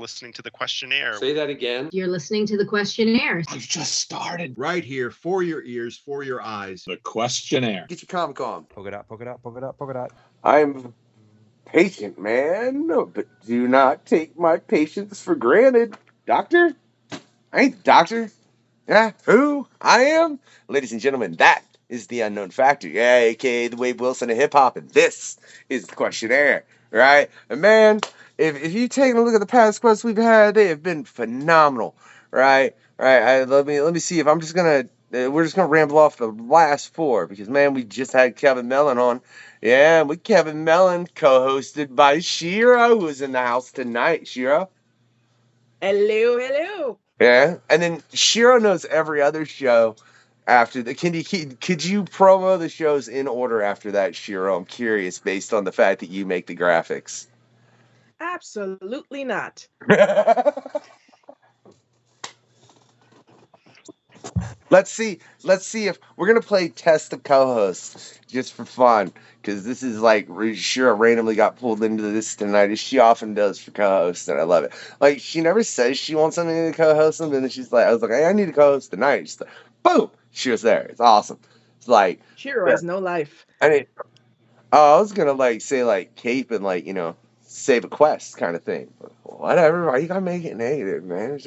listening to the Questionnaire. Say that again. You're listening to the Questionnaire. I've just started. Right here, for your ears, for your eyes. The Questionnaire. Get your Comic on. Poke it out, poke it out, poke it out, poke it out. I'm patient, man, but do not take my patience for granted. Doctor? I ain't the doctor. Yeah, who? I am? Ladies and gentlemen, that is the Unknown Factor, yeah, a.k.a. the Wade Wilson of hip-hop, and this is the Questionnaire, right? And man, if you take a look at the past quests we've had, they have been phenomenal, right? Let me see if I'm just gonna, we're just gonna ramble off the last four, because man, we just had Kevin Mellon on. Yeah, with Kevin Mellon, co-hosted by Shiro, who is in the house tonight. Shiro? Hello. Yeah, and then Shiro knows every other show after the. Could you promo the shows in order after that, Shiro? I'm curious, based on the fact that you make the graphics. Absolutely not. Let's see if we're gonna play test the co-hosts just for fun, because this is like Shiro randomly got pulled into this tonight, as she often does for co-hosts, and I love it. Like, she never says she wants something to co-host them, and then she's like, I was like, hey, I need a co-host tonight. She's like, boom, she was there. It's awesome. It's like Shiro has no life. I mean, I was gonna like say like cape and like, you know, save a quest kind of thing. But whatever. Why you gotta make it negative, man?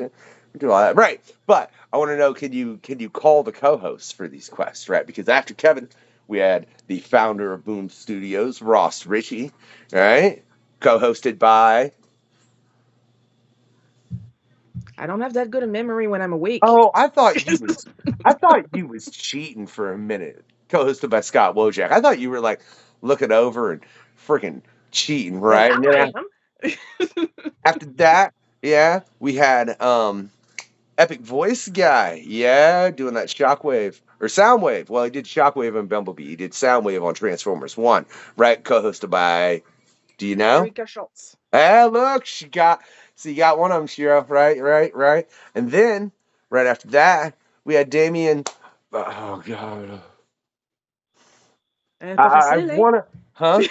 Do all that, right? But I want to know, can you call the co-hosts for these quests, right? Because after Kevin, we had the founder of Boom Studios, Ross Ritchie, right? Co-hosted by. I don't have that good a memory when I'm awake. Oh, I thought you was cheating for a minute. Co-hosted by Scott Wojak. I thought you were like looking over and freaking cheating, right? And I am. After that, yeah, we had Epic Voice Guy, yeah, doing that Shockwave or Soundwave. Well, he did Shockwave on Bumblebee. He did Soundwave on Transformers 1, right? Co-hosted by, do you know? Erika Schultz. Ah, look, you got one of them, Shiro, right. And then, right after that, we had Damien. Oh, God. I want to, huh?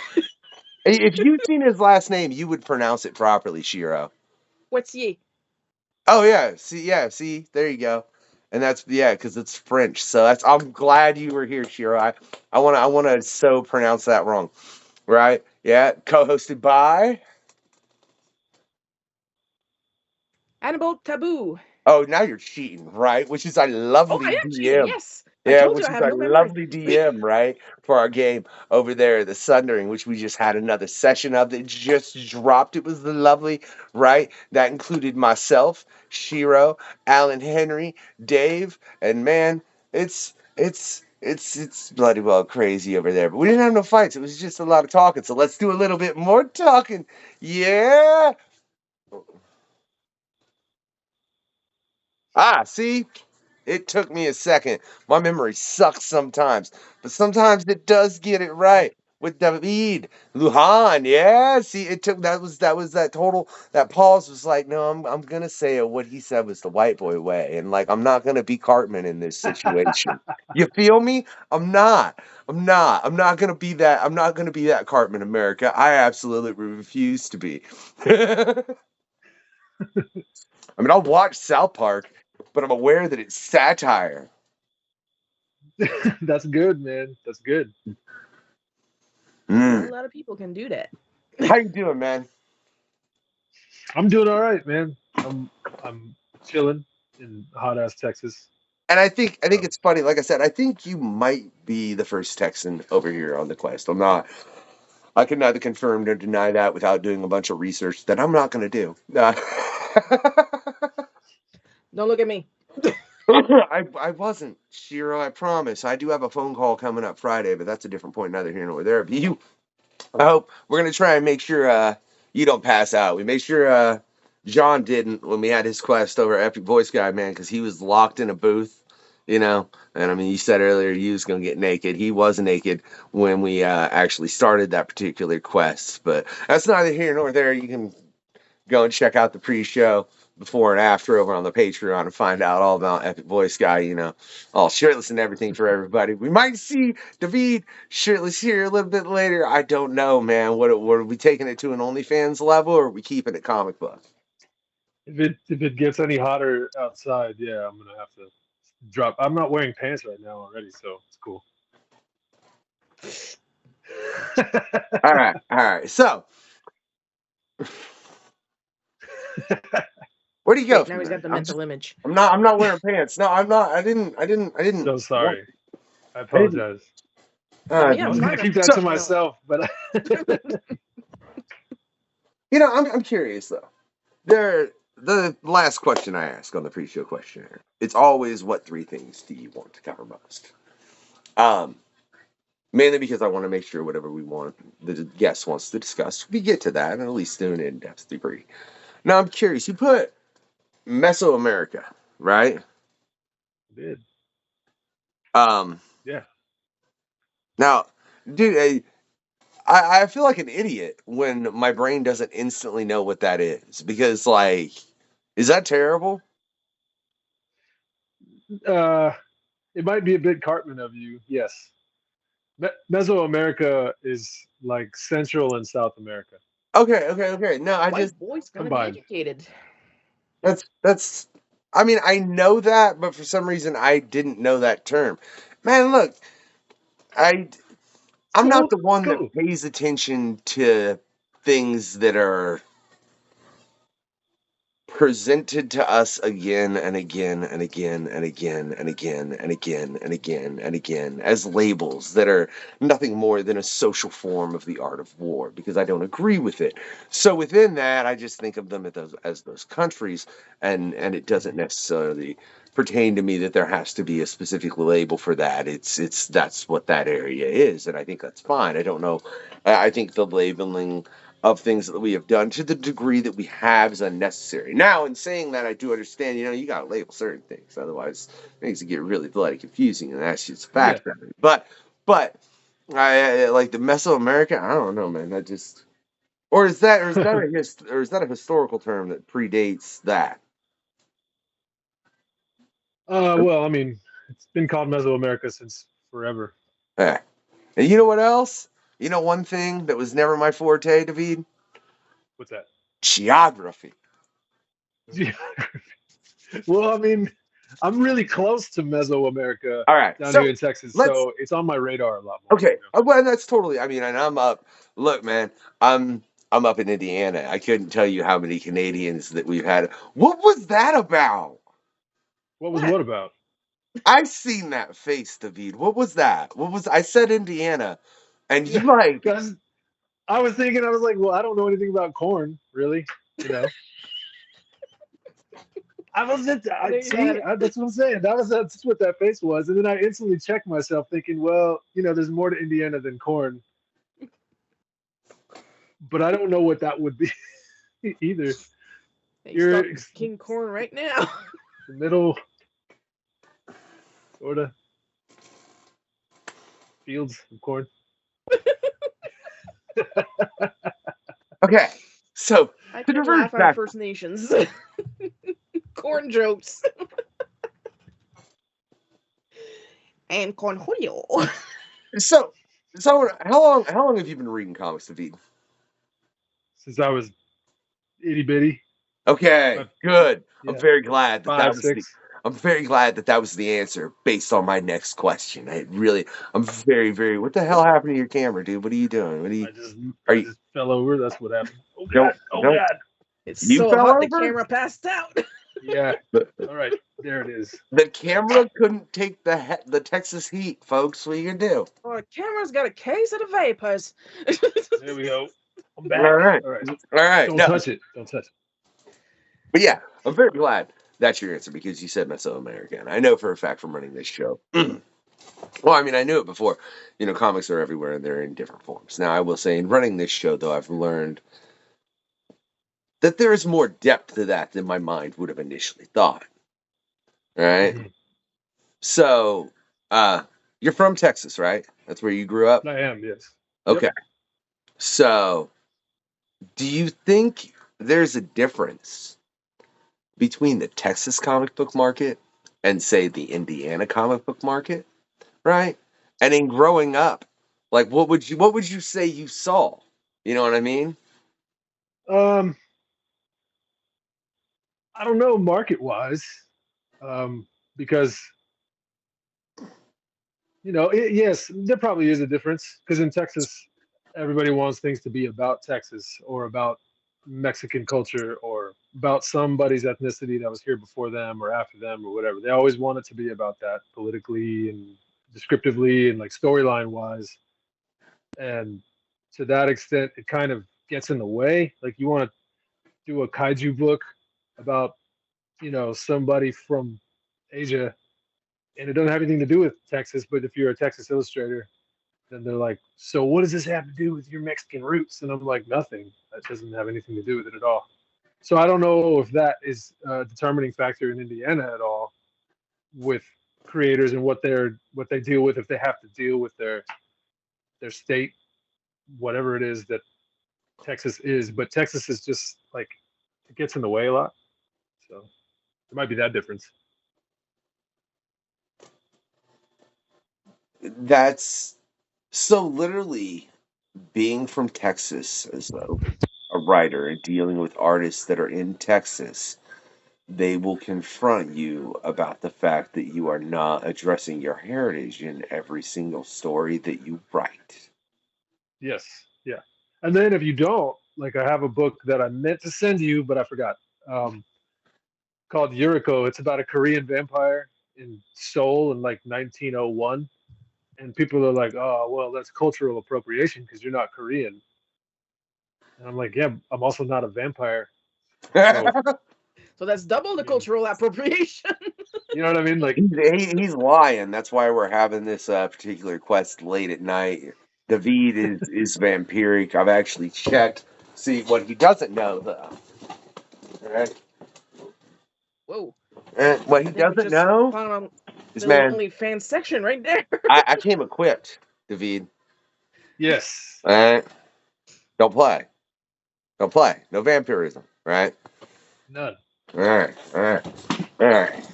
If you've seen his last name, you would pronounce it properly, Shiro. What's ye? Oh yeah, see, there you go, and that's because it's French. So I'm glad you were here, Shiro. I want to so pronounce that wrong, right? Yeah, co-hosted by Annabelle Taboo. Oh, now you're cheating, right? Which is a lovely I am DM. cheating, yes. Yeah, I told which you I is have a no memory. lovely DM, right? For our game over there, the Sundering, which we just had another session of that just dropped. It was lovely, right? That included myself, Shiro, Alan Henry, Dave, and man, it's bloody well crazy over there. But we didn't have no fights. It was just a lot of talking. So let's do a little bit more talking. Yeah. See? It took me a second. My memory sucks sometimes, but sometimes it does get it right. With David Luján, yeah. See, it took that pause was like, no, I'm gonna say what he said was the white boy way, and like I'm not gonna be Cartman in this situation. You feel me? I'm not gonna be that. I'm not gonna be that Cartman, America. I absolutely refuse to be. I mean, I'll watch South Park, but I'm aware that it's satire. That's good, man. That's good. A lot of people can do that. How you doing, man? I'm doing all right, man. I'm chilling in hot ass Texas. And I think it's funny. Like I said, I think you might be the first Texan over here on the quest. I can neither confirm nor deny that without doing a bunch of research that I'm not going to do. Don't look at me. I wasn't, Shiro, I promise. I do have a phone call coming up Friday, but that's a different point, neither here nor there. But I hope we're going to try and make sure you don't pass out. We made sure John didn't when we had his quest over Epic Voice Guy, man, because he was locked in a booth, you know. And I mean, you said earlier you was going to get naked. He was naked when we actually started that particular quest. But that's neither here nor there. You can go and check out the pre-show before and after over on the Patreon and find out all about Epic Voice Guy, you know, all shirtless and everything for everybody. We might see David shirtless here a little bit later. I don't know, man. What are we taking it to an OnlyFans level, or are we keeping it comic book? If it gets any hotter outside, yeah, I'm gonna have to drop. I'm not wearing pants right now already, so it's cool. All right. So, where do you go? Wait, now he's got the mental image. I'm not wearing pants. No, I'm not. I didn't. So sorry. I I didn't- apologize. Yeah, I was I'm gonna fine. keep that So- to myself, but You know, I'm curious though. The last question I ask on the pre-show questionnaire, it's always what 3 things do you want to cover most? Mainly because I want to make sure whatever we want the guest wants to discuss, we get to that and at least do an in-depth degree. Now I'm curious. You put Mesoamerica, right? did. Yeah. Now, dude, I feel like an idiot when my brain doesn't instantly know what that is because, like, is that terrible? It might be a bit Cartman of you, yes. Mesoamerica is like Central and South America. Okay. No, I White just boy's gonna combined. be educated. that's. I mean, I know that, but for some reason, I didn't know that term. Man, look, I'm not the one that Cool. pays attention to things that are presented to us again and again and again and again and again and again and again and again as labels that are nothing more than a social form of the art of war because I don't agree with it. So within that, I just think of them as those countries, and it doesn't necessarily pertain to me that there has to be a specific label for that. It's that's what that area is, and I think that's fine. I don't know. I think the labeling of things that we have done to the degree that we have is unnecessary. Now, in saying that, I do understand, you got to label certain things. Otherwise, things get really bloody confusing, and that's just a fact of it. But I like the Mesoamerica, I don't know, man. That just, or is that a historical term that predates that? Well, I mean, it's been called Mesoamerica since forever. Yeah. And you know what else? You know one thing that was never my forte, David? What's that? Geography. Well, I mean, I'm really close to Mesoamerica All right. down So here in Texas, let's- so it's on my radar a lot more. okay. Well, that's totally. I mean, and I'm up. Look, man, I'm up in Indiana. I couldn't tell you how many Canadians that we've had. What was that about? What was what about? I've seen that face, David. What was that? I said Indiana, and you like. Because I was thinking, I was like, well, I don't know anything about corn, really. I wasn't. That's what I'm saying. That's what that face was, and then I instantly checked myself, thinking, well, there's more to Indiana than corn, but I don't know what that would be either. You're King Corn right now. The middle, sort of fields of corn. Okay, so I to can revert laugh back- at First Nations. Corn jokes. And cornholio. So how long have you been reading comics, David? Since I was itty bitty. Okay, good. Yeah. I'm very glad that 5, 6. I'm very glad that was the answer based on my next question. I'm very, very. What the hell happened to your camera, dude? What are you doing? I just fell over. That's what happened. Oh Don't- God! Oh don't- God! It's You so fell hot the over? camera passed out. Yeah. All right. There it is. The camera couldn't take the Texas heat, folks. What are you gonna do? Oh, the camera's got a case of the vapors. There we go. I'm back. All right. All right. All right. Don't No, touch it. Don't touch it. but yeah, I'm very glad that's your answer because you said Mesoamerica, and I know for a fact from running this show. Well, I mean, I knew it before. Comics are everywhere and they're in different forms. Now, I will say, in running this show, though, I've learned that there is more depth to that than my mind would have initially thought. All right. Mhm. So, you're from Texas, right? That's where you grew up? I am. Yes. Okay. So, do you think there's a difference between the Texas comic book market and, say, the Indiana comic book market? Right? And in growing up, like, what would you say you saw? You know what I mean? I don't know market wise, because yes, there probably is a difference because in Texas, everybody wants things to be about Texas or about Mexican culture or about somebody's ethnicity that was here before them or after them or whatever. They always want it to be about that politically and descriptively and like storyline wise. And to that extent, it kind of gets in the way. Like you want to do a kaiju book about, somebody from Asia and it doesn't have anything to do with Texas, but if you're a Texas illustrator, then they're like, so what does this have to do with your Mexican roots? And I'm like, nothing. That doesn't have anything to do with it at all. So I don't know if that is a determining factor in Indiana at all with creators and what they deal with if they have to deal with their state, whatever it is that Texas is. But Texas is just like it gets in the way a lot. So there might be that difference. That's so literally being from Texas as a writer and dealing with artists that are in Texas, they will confront you about the fact that you are not addressing your heritage in every single story that you write. Yes, yeah. And then if you don't, like I have a book that I meant to send you, but I forgot, called Yuriko. It's about a Korean vampire in Seoul in like 1901. And people are like, oh, well, that's cultural appropriation because you're not Korean. And I'm like, yeah, I'm also not a vampire. So, So that's double the cultural appropriation. you know what I mean? Like, he's lying. That's why we're having this particular quest late at night. David is vampiric. I've actually checked. See, what he doesn't know, though. All right. Whoa. What he doesn't know is, man, only fan section right there. I came equipped, David. yes. All right. Don't play. Don't play. No vampirism, right? None. All right. All right. All right.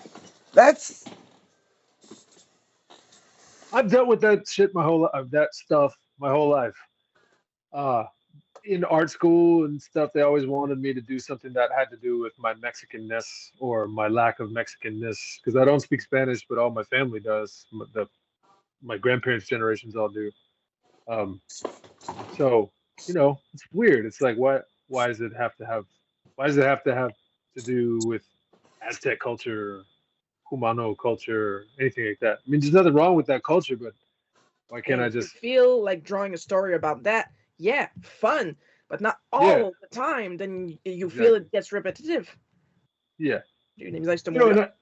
That's. I've dealt with that shit that stuff my whole life. In art school and stuff, they always wanted me to do something that had to do with my Mexicanness or my lack of Mexicanness because I don't speak Spanish, but all my family does. My grandparents' generations all do. So it's weird. It's like why does it have to have to do with Aztec culture, Cumano culture, anything like that? I mean, there's nothing wrong with that culture, but why can't I just feel like drawing a story about that? Yeah, fun, but not all the time. Then you feel it gets repetitive. Yeah. Your name is to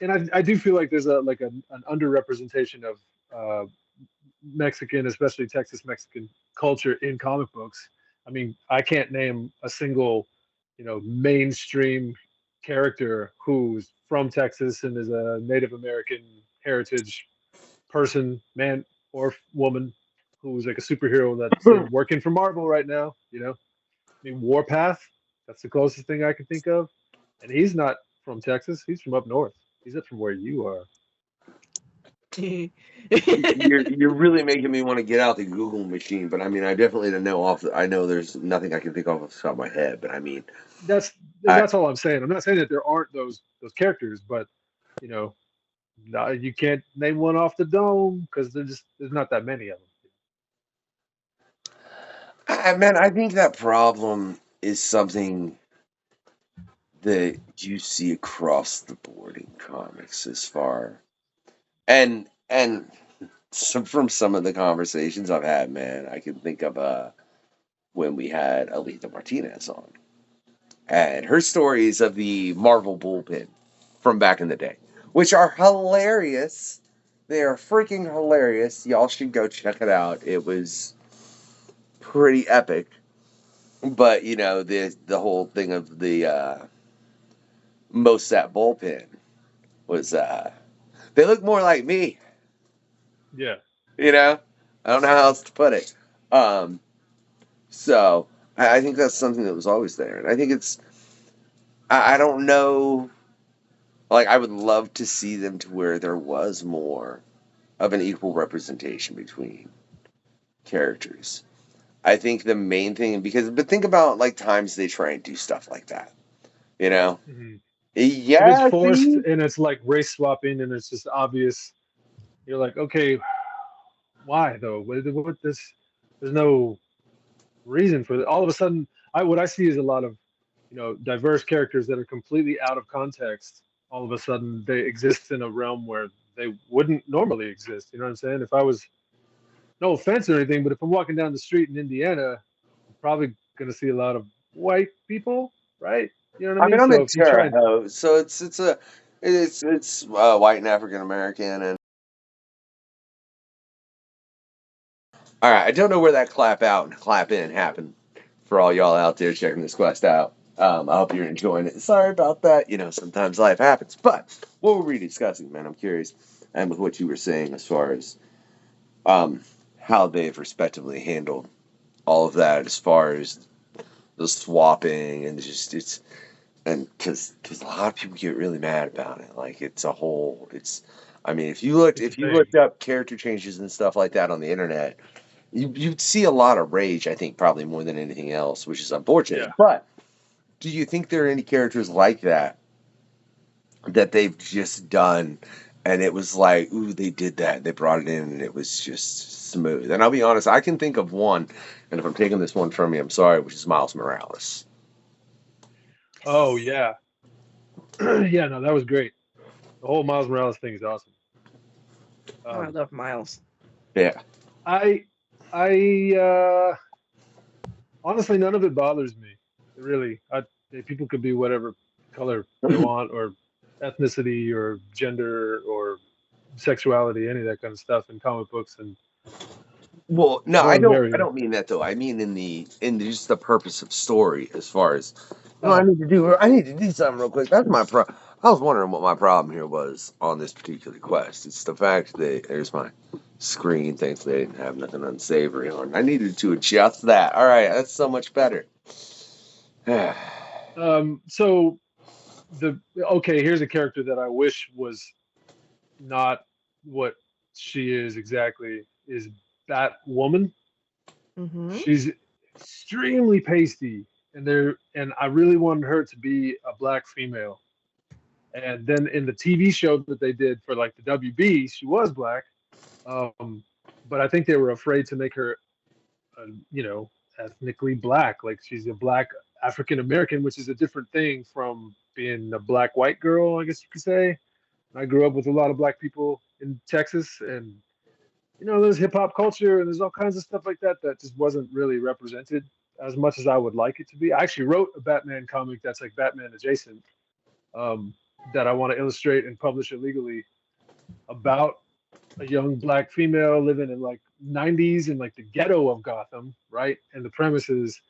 and I do feel like there's an underrepresentation of Mexican, especially Texas Mexican culture in comic books. I mean, I can't name a single, mainstream character who's from Texas and is a Native American heritage person, man or woman, who's like a superhero that's working for Marvel right now. I mean, Warpath, that's the closest thing I can think of, and he's not from Texas. He's from up north. He's up from where you are. You're really making me want to get out the Google machine, but I mean, I definitely don't know I know there's nothing I can think of off the top of my head, but I mean, that's all I'm saying. I'm not saying that there aren't those characters, but you can't name one off the dome because there's not that many of them. Man, I think that problem is something that you see across the board in comics as far and from some of the conversations I've had, man, I can think of when we had Alita Martinez on and her stories of the Marvel bullpen from back in the day, which are hilarious. They are freaking hilarious. Y'all should go check it out. It was pretty epic. But the whole thing of the Mosat bullpen was they look more like me. Yeah. I don't know how else to put it. So I think that's something that was always there, and I think it's. I don't know. Like, I would love to see them to where there was more of an equal representation between characters. I think the main thing, but think about like times they try and do stuff like that, Mm-hmm. If Yeah, it's forced see? and it's like race swapping and it's just obvious, you're like, okay, why though? What this? There's no reason for it. All of a sudden, what I see is a lot of, diverse characters that are completely out of context. All of a sudden, they exist in a realm where they wouldn't normally exist. You know what I'm saying? If I was, no offense or anything, but if I'm walking down the street in Indiana, I'm probably going to see a lot of white people, right? You know what I I mean, mean? I'm So in if you try Terre and, Haute, so it's white and African American. And all right, I don't know where that clap out and clap in happened for all y'all out there checking this quest out. I hope you're enjoying it. Sorry about that. Sometimes life happens. But what were we discussing, man? I'm curious. And with what you were saying as far as how they've respectively handled all of that, as far as the swapping and because a lot of people get really mad about it. Like it's a whole. I mean, if you it's a thing. looked up character changes and stuff like that on the internet, you'd see a lot of rage. I think probably more than anything else, which is unfortunate. Yeah. But do you think there are any characters like that they've just done, and it was like, ooh, they did that, they brought it in, and it was just smooth? And I'll be honest, I can think of one, and if I'm taking this one from you, I'm sorry, which is Miles Morales. Oh yeah, yeah. No, that was great. The whole Miles Morales thing is awesome. Oh, I love Miles. Yeah. I honestly, none of it bothers me. Really, people could be whatever color they want, or ethnicity, or gender, or sexuality, any of that kind of stuff in comic books, and Well, no, more I the don't. I merrier. don't mean that though. I mean in just the purpose of story, as far as I Oh, need to do. I need to do something real quick. That's my pro. I was wondering what my problem here was on this particular quest. It's the fact that there's my screen thinks they didn't have nothing unsavory on. I needed to adjust that. All right, that's so much better. so okay, here's a character that I wish was not what she is exactly. Is Batwoman? Mm-hmm. She's extremely pasty, and I really wanted her to be a black female. And then in the TV show that they did for like the WB, she was black, but I think they were afraid to make her, ethnically black. Like she's a black African American, which is a different thing from being a black white girl, I guess you could say. I grew up with a lot of black people in Texas, and there's hip hop culture and there's all kinds of stuff like that that just wasn't really represented as much as I would like it to be. I actually wrote a Batman comic that's like Batman adjacent, um, that I want to illustrate and publish illegally, about a young black female living in like 90s in like the ghetto of Gotham, right? And the premise is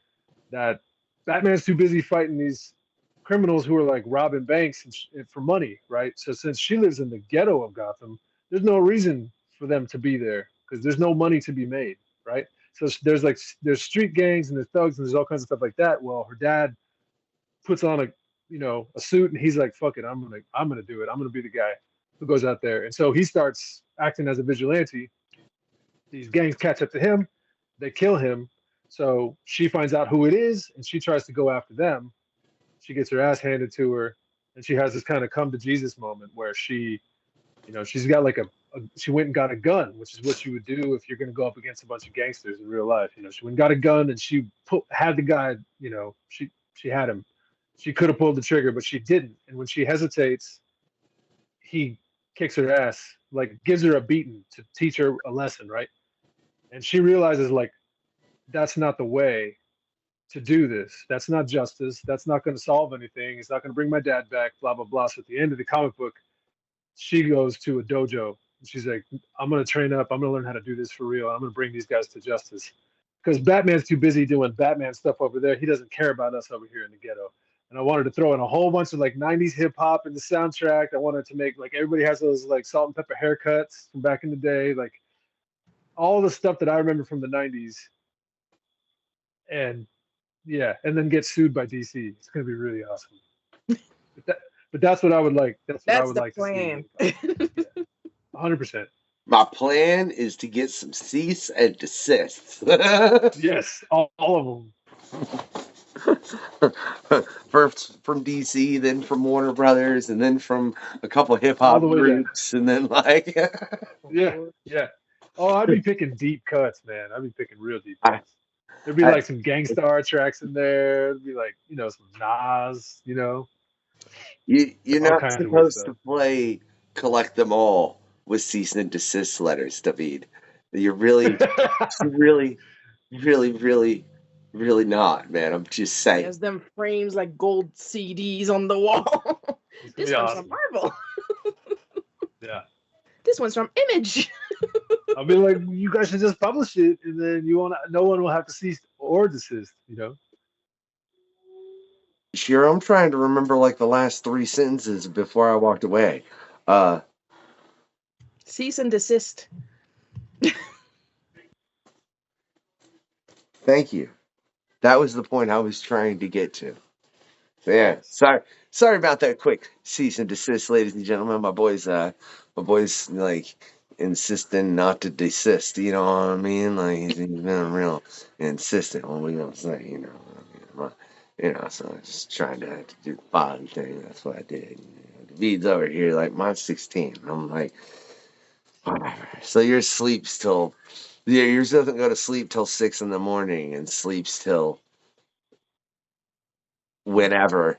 that Batman's too busy fighting these criminals who are like robbing banks for money, right? So since she lives in the ghetto of Gotham, there's no reason for them to be there because there's no money to be made, right? So there's street gangs and there's thugs and there's all kinds of stuff like that. Well, her dad puts on a suit and he's like, fuck it, I'm gonna do it. I'm gonna be the guy who goes out there. And so he starts acting as a vigilante. These gangs catch up to him, they kill him. So she finds out who it is and she tries to go after them. She gets her ass handed to her, and she has this kind of come to Jesus moment where she's got like she went and got a gun, which is what you would do if you're going to go up against a bunch of gangsters in real life. She went and got a gun and she had the guy, she had him. She could have pulled the trigger, but she didn't. And when she hesitates, he kicks her ass, like gives her a beating to teach her a lesson, right? And she realizes like that's not the way to do this. That's not justice. That's not going to solve anything. It's not going to bring my dad back, blah, blah, blah. So at the end of the comic book, she goes to a dojo. And she's like, I'm going to train up. I'm going to learn how to do this for real. I'm going to bring these guys to justice. Because Batman's too busy doing Batman stuff over there. He doesn't care about us over here in the ghetto. And I wanted to throw in a whole bunch of like 90s hip hop in the soundtrack. I wanted to make like everybody has those like salt and pepper haircuts from back in the day. Like all the stuff that I remember from the 90s. And yeah, and then get sued by DC. It's gonna be really awesome. But that's what I would like. That's what I would the like plan. to see. Yeah, 100%. My plan is to get some cease and desist. Yes, all of them. First from DC, then from Warner Brothers, and then from a couple hip All hop the way down. groups, and then like Yeah, yeah. Oh, I'd be picking deep cuts, man. I'd be picking real deep I, cuts. There'd be I, like some Gangstar tracks in there. There'd be like, some Nas, you're all not kinds of weird supposed stuff. to play collect them all with cease and desist letters, David. You're really, really, really, really not, man. I'm just He saying. has them frames like gold CDs on the wall. It's gonna This be one's awesome. from Marvel. Yeah. This one's from Image. I'll be like, you guys should just publish it, and then no one will have to cease or desist, Shiro, I'm trying to remember like the last 3 sentences before I walked away. Cease and desist. Thank you. That was the point I was trying to get to. Yeah, Yes. sorry about that quick cease and desist, ladies and gentlemen. My boys like insisting not to desist. You know what I mean? Like he's been real insistent on what we gonna say. So I'm just trying to do the bottom thing. That's what I did. David's over here like mine's 16. I'm like, whatever. So yours sleeps till yours doesn't go to sleep till 6 in the morning and sleeps till whenever.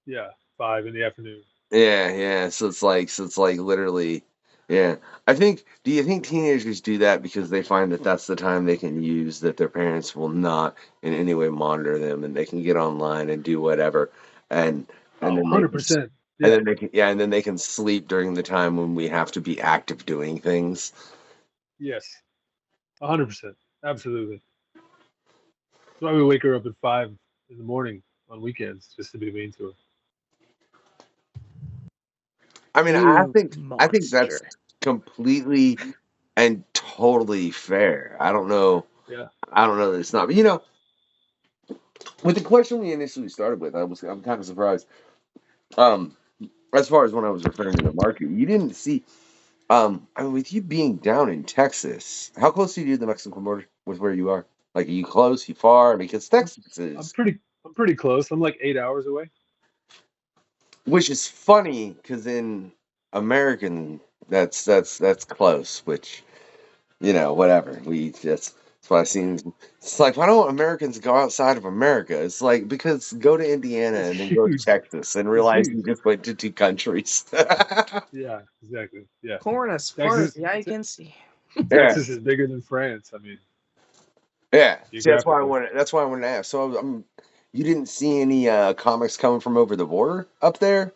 Yeah, 5 in the afternoon. Yeah. So it's like literally, yeah. Do you think teenagers do that because they find that that's the time they can use that their parents will not in any way monitor them and they can get online and do whatever and Oh, then 100%. and then they can and then they can sleep during the time when we have to be active doing things. Yes. 100%. Absolutely. That's why we wake her up at 5 in the morning on weekends just to be mean to her. I mean, I think that's Monster. completely and totally fair. I don't know. Yeah. I don't know that it's not. But with the question we initially started with, I'm kind of surprised. As far as when I was referring to the market, you didn't see. I mean, with you being down in Texas, how close are you to the Mexican border with where you are? Like, are you close? You far? Because Texas I'm is, pretty close. I'm like 8 hours away. which is funny because in American, that's close. Which whatever. That's why I seen. It's like, why don't Americans go outside of America? It's like, because go to Indiana It's and then go to huge. Texas and It's realize huge. you just went to 2 countries. Yeah, exactly. Yeah. Corn as far as Texas, the eye can see. Yeah, Texas is bigger than France. I mean, yeah. See, that's why I geographically. wanted. That's why I wanted to ask. So, you didn't see any comics coming from over the border up there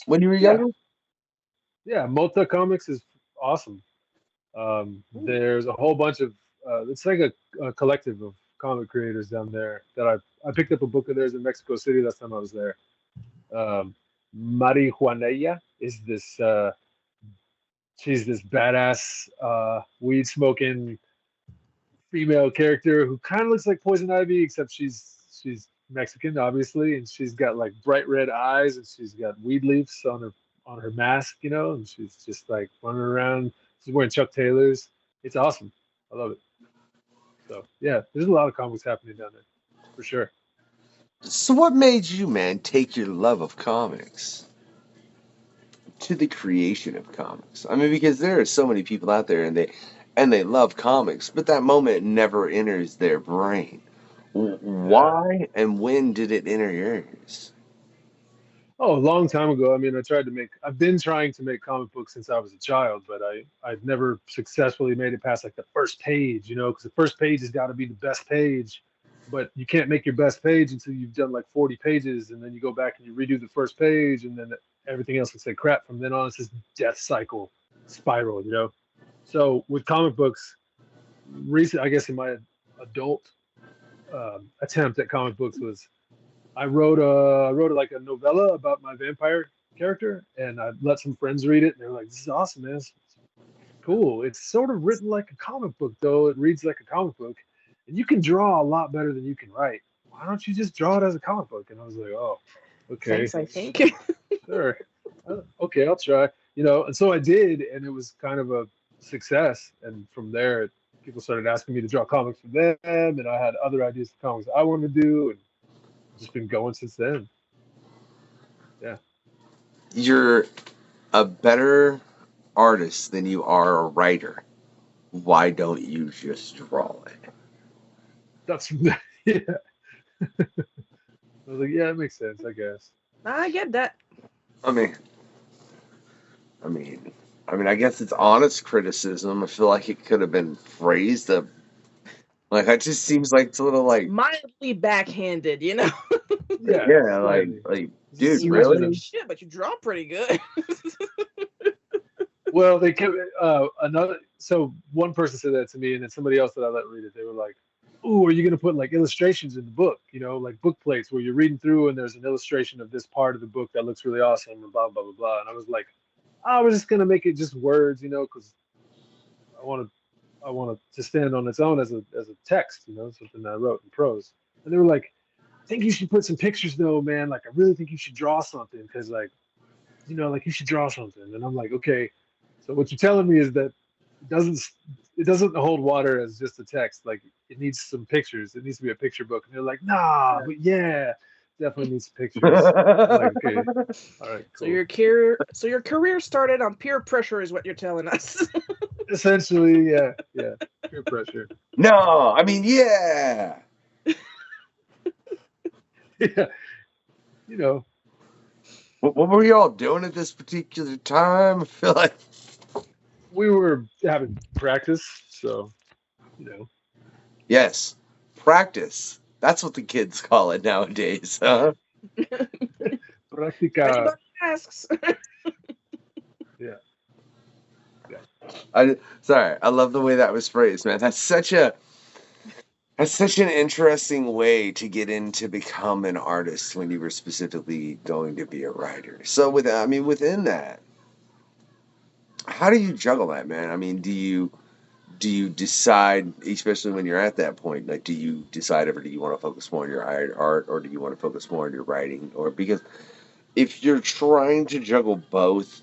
when you were Yeah. younger? Yeah. Multa Comics is awesome. There's a whole bunch of it's like a collective of comic creators down there that I picked up a book of theirs in Mexico City last time I was there. Marijuanella is this she's this badass weed smoking female character who kind of looks like Poison Ivy, except she's Mexican, obviously, and she's got like bright red eyes and she's got weed leaves on her mask, and she's just like running around. She's wearing Chuck Taylors. It's awesome. I love it. So yeah, there's a lot of comics happening down there, for sure. So, what made you, man, take your love of comics to the creation of comics? I mean, because there are so many people out there and they love comics, but that moment never enters their brain. Why and when did it enter yours? Oh, a long time ago. I mean, I've been trying to make comic books since I was a child, but I've never successfully made it past like the first page, because the first page has got to be the best page, but you can't make your best page until you've done like 40 pages, and then you go back and you redo the first page, and then everything else looks like crap from then on. It's this death cycle spiral. So with comic books, I guess in my adult attempt at comic books was I wrote like a novella about my vampire character, and I let some friends read it, and they're like, "This is awesome, man! It's cool. It's sort of written like a comic book, though. It reads like a comic book, and you can draw a lot better than you can write. Why don't you just draw it as a comic book?" And I was like, "Oh, okay, Thanks, I think. sure, okay, I'll try." And so I did, and it was kind of a success. And from there, people started asking me to draw comics for them, and I had other ideas for comics I wanted to do, and just been going since then. Yeah. You're a better artist than you are a writer. Why don't you just draw it? That's yeah. I was like, yeah, it makes sense, I guess. I get that. I mean, I guess it's honest criticism. I feel like it could have been phrased like it just seems like it's a little like Mildly backhanded, you know. Yeah. yeah, slightly. dude, You really? write like shit, but you draw pretty good. Well, they kept another. So one person said that to me, and then somebody else that I let read it, they were like, "Ooh, are you gonna put like illustrations in the book? You know, like book plates where you're reading through and there's an illustration of this part of the book that looks really awesome and blah blah blah blah." And I was like, "I was just gonna make it just words, you know, because I want to stand on its own as a text, you know, something that I wrote in prose." And they were like, "I think you should put some pictures though, man. Like, I really think you should draw something because like, you know, like you should draw something." And I'm like, okay. So what you're telling me is that it doesn't hold water as just a text. Like it needs some pictures. It needs to be a picture book. And they're like, nah, but yeah, definitely needs pictures. I'm like, okay, all right, cool. So your career started on peer pressure, is what you're telling us. Essentially, yeah, peer pressure. No, I mean, yeah. Yeah, you know. What were y'all doing at this particular time? I feel like we were having practice, so you know. Yes, practice. That's what the kids call it nowadays, huh? Practica. Anybody asks. Yeah. Sorry, I love the way that was phrased, man. That's such an interesting way to get into become an artist when you were specifically going to be a writer. So within that, how do you juggle that, man? I mean, do you decide, especially when you're at that point, like, do you decide ever, do you want to focus more on your art or do you want to focus more on your writing? Or because if you're trying to juggle both,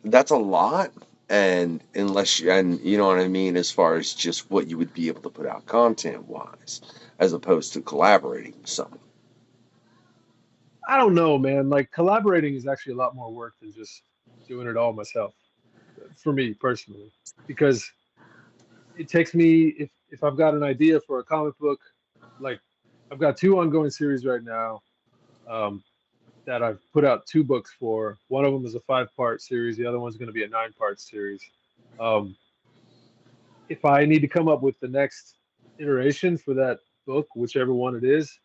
that's a lot. And you know what I mean, as far as just what you would be able to put out content wise, as opposed to collaborating with someone. I don't know, man. Like collaborating is actually a lot more work than just doing it all myself. For me personally, because it takes me if I've got an idea for a comic book, like I've got 2 ongoing series right now that I've put out 2 books for. One of them is a 5-part series. The other one's going to be a 9-part series. If I need to come up with the next iteration for that book, whichever one it is,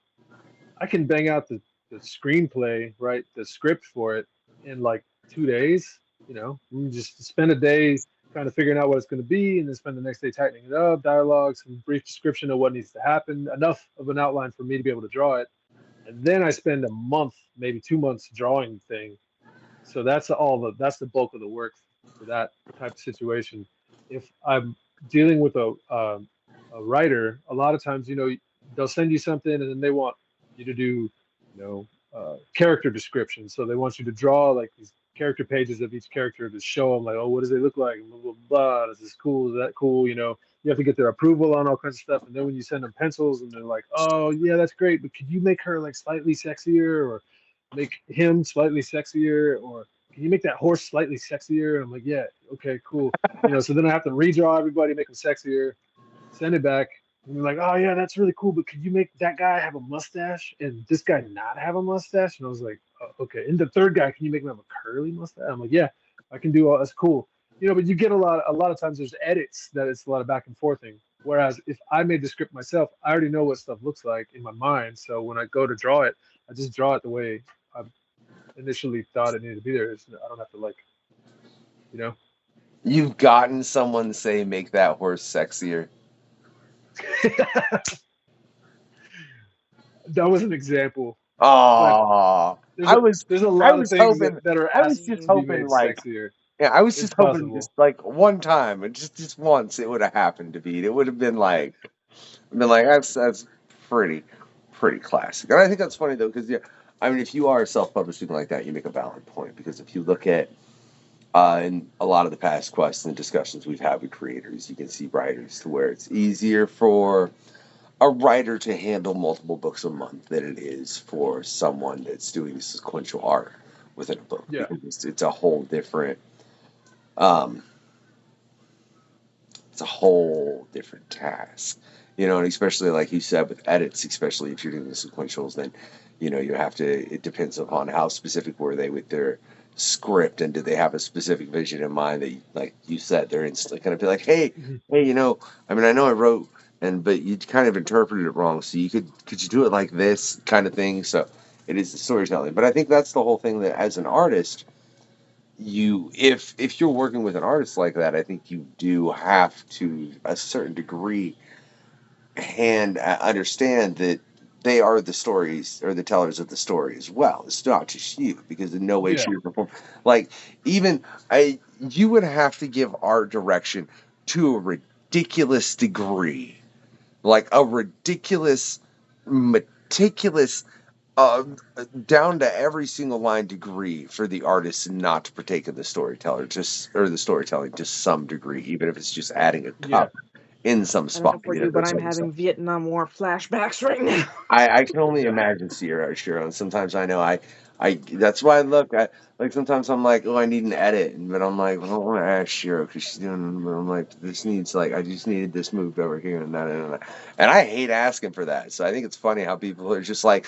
I can bang out the screenplay, right, the script for it in like 2 days. You know, we just spend a day kind of figuring out what it's going to be, and then spend the next day tightening it up, dialogue, some brief description of what needs to happen, enough of an outline for me to be able to draw it. And then I spend a month, maybe 2 months drawing the thing. So that's the bulk of the work for that type of situation. If I'm dealing with a writer, a lot of times, you know, they'll send you something and then they want you to do, you know, character descriptions. So they want you to draw like these character pages of each character to show them like, oh, what does they look like? Blah, blah, blah. Is this cool? Is that cool? You know, you have to get their approval on all kinds of stuff. And then when you send them pencils and they're like, oh yeah, that's great, but could you make her like slightly sexier, or make him slightly sexier, or can you make that horse slightly sexier? And I'm like, yeah, okay, cool. You know, so then I have to redraw everybody, make them sexier, send it back. And they're like, oh yeah, that's really cool, but could you make that guy have a mustache and this guy not have a mustache? And I was like, oh, okay. And the third guy, can you make him have a curly mustache? I'm like, yeah, I can do all that's cool. You know, but you get a lot of times there's edits that it's a lot of back and forthing. Whereas if I made the script myself, I already know what stuff looks like in my mind. So when I go to draw it, I just draw it the way I initially thought it needed to be there. I don't have to like, you know. You've gotten someone say, make that horse sexier. That was an example. Oh, there's a lot of things that are asking to be made like, sexier. Yeah, I was just hoping possible. just like one time, and just once, it would have happened to be. It would have been like, that's pretty classic. And I think that's funny though, because yeah, I mean, if you are self-publishing like that, you make a valid point, because if you look at in a lot of the past quests and discussions we've had with creators, you can see writers to where it's easier for a writer to handle multiple books a month than it is for someone that's doing sequential art within a book. Yeah. Because it's a whole different it's a whole different task. And especially like you said with edits, especially if you're doing the sequentials, then you have to, it depends upon how specific were they with their script, and did they have a specific vision in mind that, like you said, they're instantly going to be like, hey, I know I wrote, but you kind of interpreted it wrong, so could you do it like this kind of thing. So it is the storytelling, but I think that's the whole thing, that as an artist, if you're working with an artist like that, I think you do have to a certain degree and understand that they are the stories or the tellers of the story as well. It's not just you, because in no way, Yeah. shape, or form, like you would have to give art direction to a ridiculous degree, like a ridiculous, meticulous, down to every single line degree for the artist not to partake in the storytelling to some degree, even if it's just adding a cup in some I don't spot. know for you, but I'm having Vietnam War flashbacks right now. I can only imagine Shiro, and sometimes I know I that's why I look at, like, sometimes I'm like, oh, I need an edit, but I'm like, I don't want to ask Shiro because she's doing, but I'm like, this needs, like, I just needed this moved over here and that and that, and I hate asking for that. So I think it's funny how people are just like,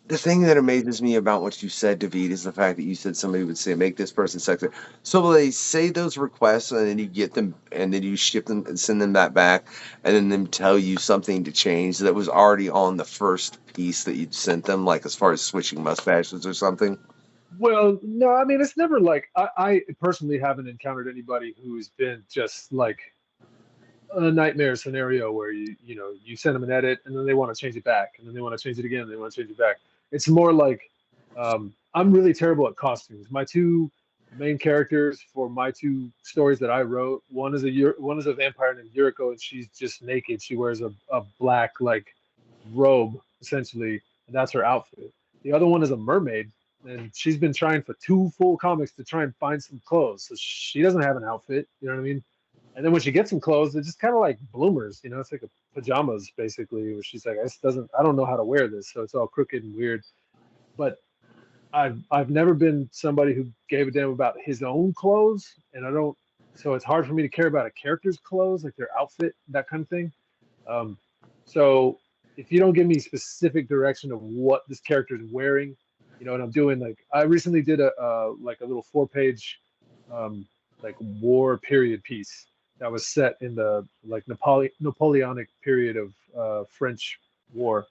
the thing that amazes me about what you said, David, is the fact that you said somebody would say, make this person sexier. So will they say those requests, and then you get them, and then you ship them and send them that back, and then them tell you something to change that was already on the first piece that you'd sent them, like as far as switching mustaches or something? Well, no, I mean, it's never like, I personally haven't encountered anybody who's been just like a nightmare scenario where you send them an edit and then they want to change it back, and then they want to change it again, and they want to change it back. It's more like, I'm really terrible at costumes. My two main characters for my two stories that I wrote, one is a vampire named Yuriko, and she's just naked. She wears a black, like, robe essentially, and that's her outfit. The other one is a mermaid, and she's been trying for two full comics to try and find some clothes, so she doesn't have an outfit. You know what I mean? And then when she gets some clothes, they're just kind of like bloomers, it's like a pajamas basically, where she's like, I don't know how to wear this, so it's all crooked and weird. But I've never been somebody who gave a damn about his own clothes, and I don't. So it's hard for me to care about a character's clothes, like their outfit, that kind of thing. So if you don't give me specific direction of what this character is wearing, and I'm doing, like, I recently did a little 4-page like war period piece that was set in the, like, Napoleonic period of French war.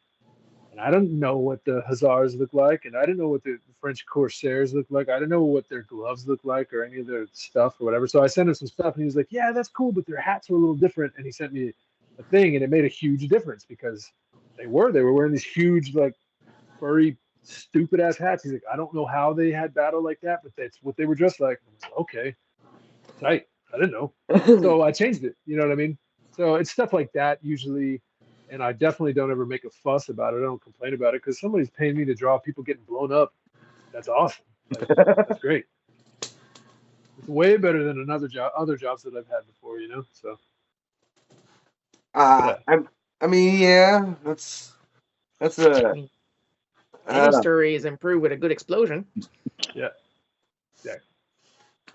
And I don't know what the hussars look like, and I don't know what the French corsairs look like. I don't know what their gloves look like or any of their stuff or whatever. So I sent him some stuff, and he was like, yeah, that's cool, but their hats were a little different. And he sent me a thing, and it made a huge difference, because they were wearing these huge, like, furry, stupid ass hats. He's like, I don't know how they had battle like that, but that's what they were dressed like. I was like, okay, tight. I didn't know. So I changed it. You know what I mean? So it's stuff like that usually. And I definitely don't ever make a fuss about it. I don't complain about it, because somebody's paying me to draw people getting blown up. That's awesome. Like, that's great. It's way better than other jobs that I've had before, So. I mean, yeah, that's a. Any story is improved with a good explosion. Yeah.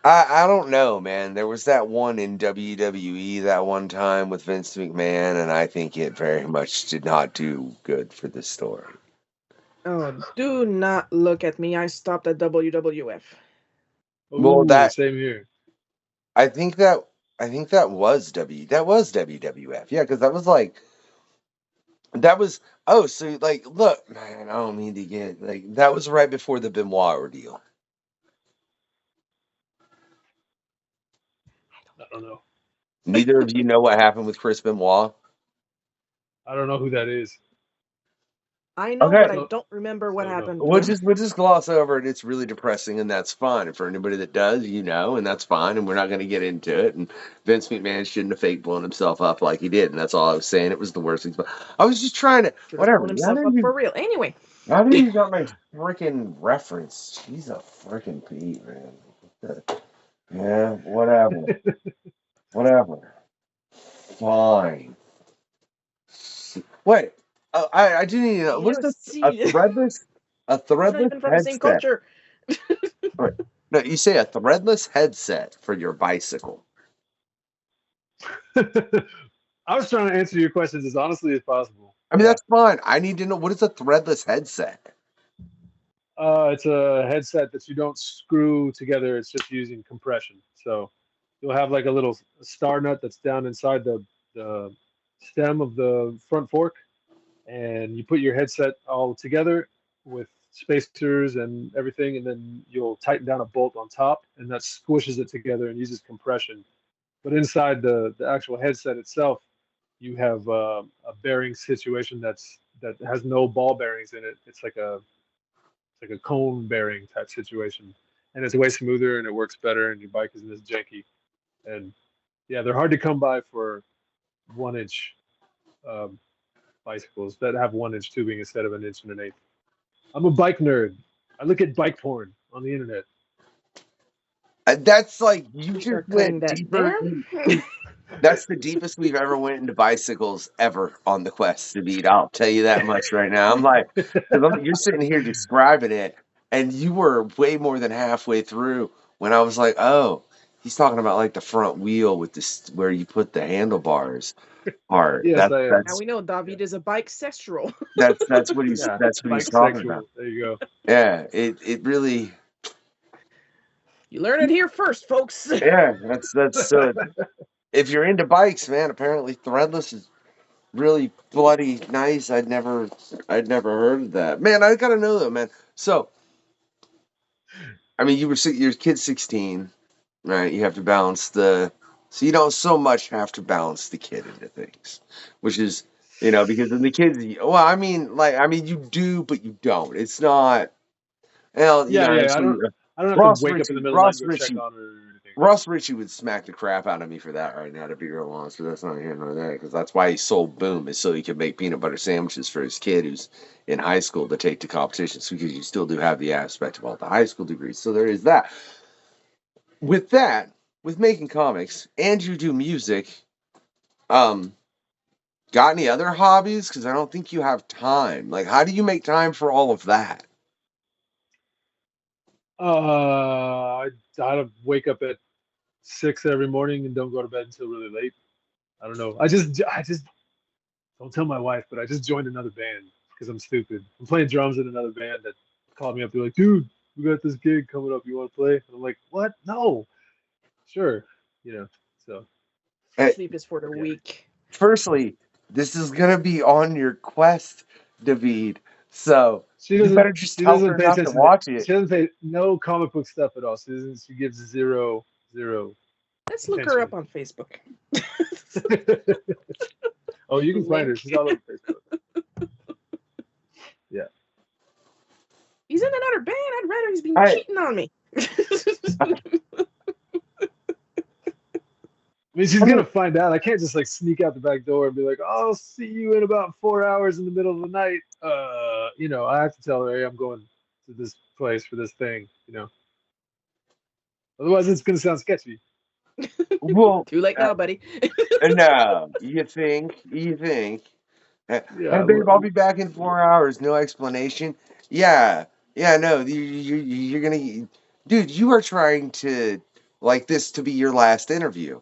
I don't know, man. There was that one in WWE that one time with Vince McMahon, and I think it very much did not do good for the story. Oh, do not look at me. I stopped at WWF. Well, that same here. I think that was WWF. Yeah, because that was so, like, look, man, I don't mean to get, like, that was right before the Benoit ordeal. I don't know. Neither of you know what happened with Chris Benoit? I don't know who that is. I know, Okay. but I don't remember what happened. We'll just gloss over it. It's really depressing, and that's fine. And for anybody that does, and that's fine, and we're not going to get into it. And Vince McMahon shouldn't have fake blown himself up like he did, and that's all I was saying. It was the worst thing. But I was just trying to, whatever. Blown himself up for real. Anyway. How do you got my freaking reference? She's a freaking Pete, man. Yeah, whatever. Whatever. Fine. Wait, I do need to know. What's this? A threadless It's not even from the same headset? culture. Wait, no, you say a threadless headset for your bicycle. I was trying to answer your questions as honestly as possible. I mean, that's fine. I need to know, what is a threadless headset? It's a headset that you don't screw together. It's just using compression. So you'll have like a little star nut that's down inside the stem of the front fork, and you put your headset all together with spacers and everything, and then you'll tighten down a bolt on top, and that squishes it together and uses compression. But inside the actual headset itself, you have a bearing situation that has no ball bearings in it. It's like a cone bearing type situation, and it's way smoother and it works better, and your bike isn't as janky. And yeah, they're hard to come by for 1-inch bicycles that have 1-inch tubing instead of 1 1/8 inch. I'm a bike nerd. I look at bike porn on the internet. That's like, you You're just went that deeper. there? That's the deepest we've ever went into bicycles ever on the Quest to beat. I'll tell you that much right now. I'm like, you're sitting here describing it, and you were way more than halfway through when I was like, oh, he's talking about like the front wheel with this, where you put the handlebars part. Yes, I am. Now we know David is a bike sexual. That's what he's Yeah, that's what he's talking bisexual. about. There you go. Yeah, it really. You learn it here first, folks. Yeah, that's. If you're into bikes, man, apparently threadless is really bloody nice. I'd never heard of that. Man, I gotta know though, man. So, I mean, your kid's 16, right? You have to balance so you don't so much have to balance the kid into things, which is, because in the kids, well, I mean, you do, but you don't. It's not. Well, Yeah. I don't have to wake up in the middle of the night and go check on her or anything. Ross Ritchie would smack the crap out of me for that right now, to be real honest, but that's not here nor there, because that's why he sold Boom, is so he could make peanut butter sandwiches for his kid who's in high school to take to competitions, because you still do have the aspect of all the high school degrees. So there is that. With making comics, and you do music, got any other hobbies? Because I don't think you have time. Like, how do you make time for all of that? I wake up at 6 every morning and don't go to bed until really late. I don't know. I just don't tell my wife, but I just joined another band because I'm stupid. I'm playing drums in another band that called me up. They're like, dude, we got this gig coming up. You want to play? And I'm like, what? No. Sure. So. Sleep is for the weak. Firstly, this is gonna be on your Quest, David. So you better just tell her not to watch it. She doesn't pay no comic book stuff at all. She gives zero. Let's look her up on Facebook. Oh, you can find her. She's all over Facebook. Yeah. He's in another band. I'd rather he's been cheating on me. I mean, she's gonna find out. I can't just like sneak out the back door and be like, "Oh, I'll see you in about 4 hours in the middle of the night." I have to tell her, "Hey, I'm going to this place for this thing." Otherwise, it's gonna sound sketchy. Well, too late now, buddy. No, you think? Yeah, hey, babe, I'll be back in 4 hours. No explanation. Yeah. No, you're gonna, dude. You are trying to like this to be your last interview.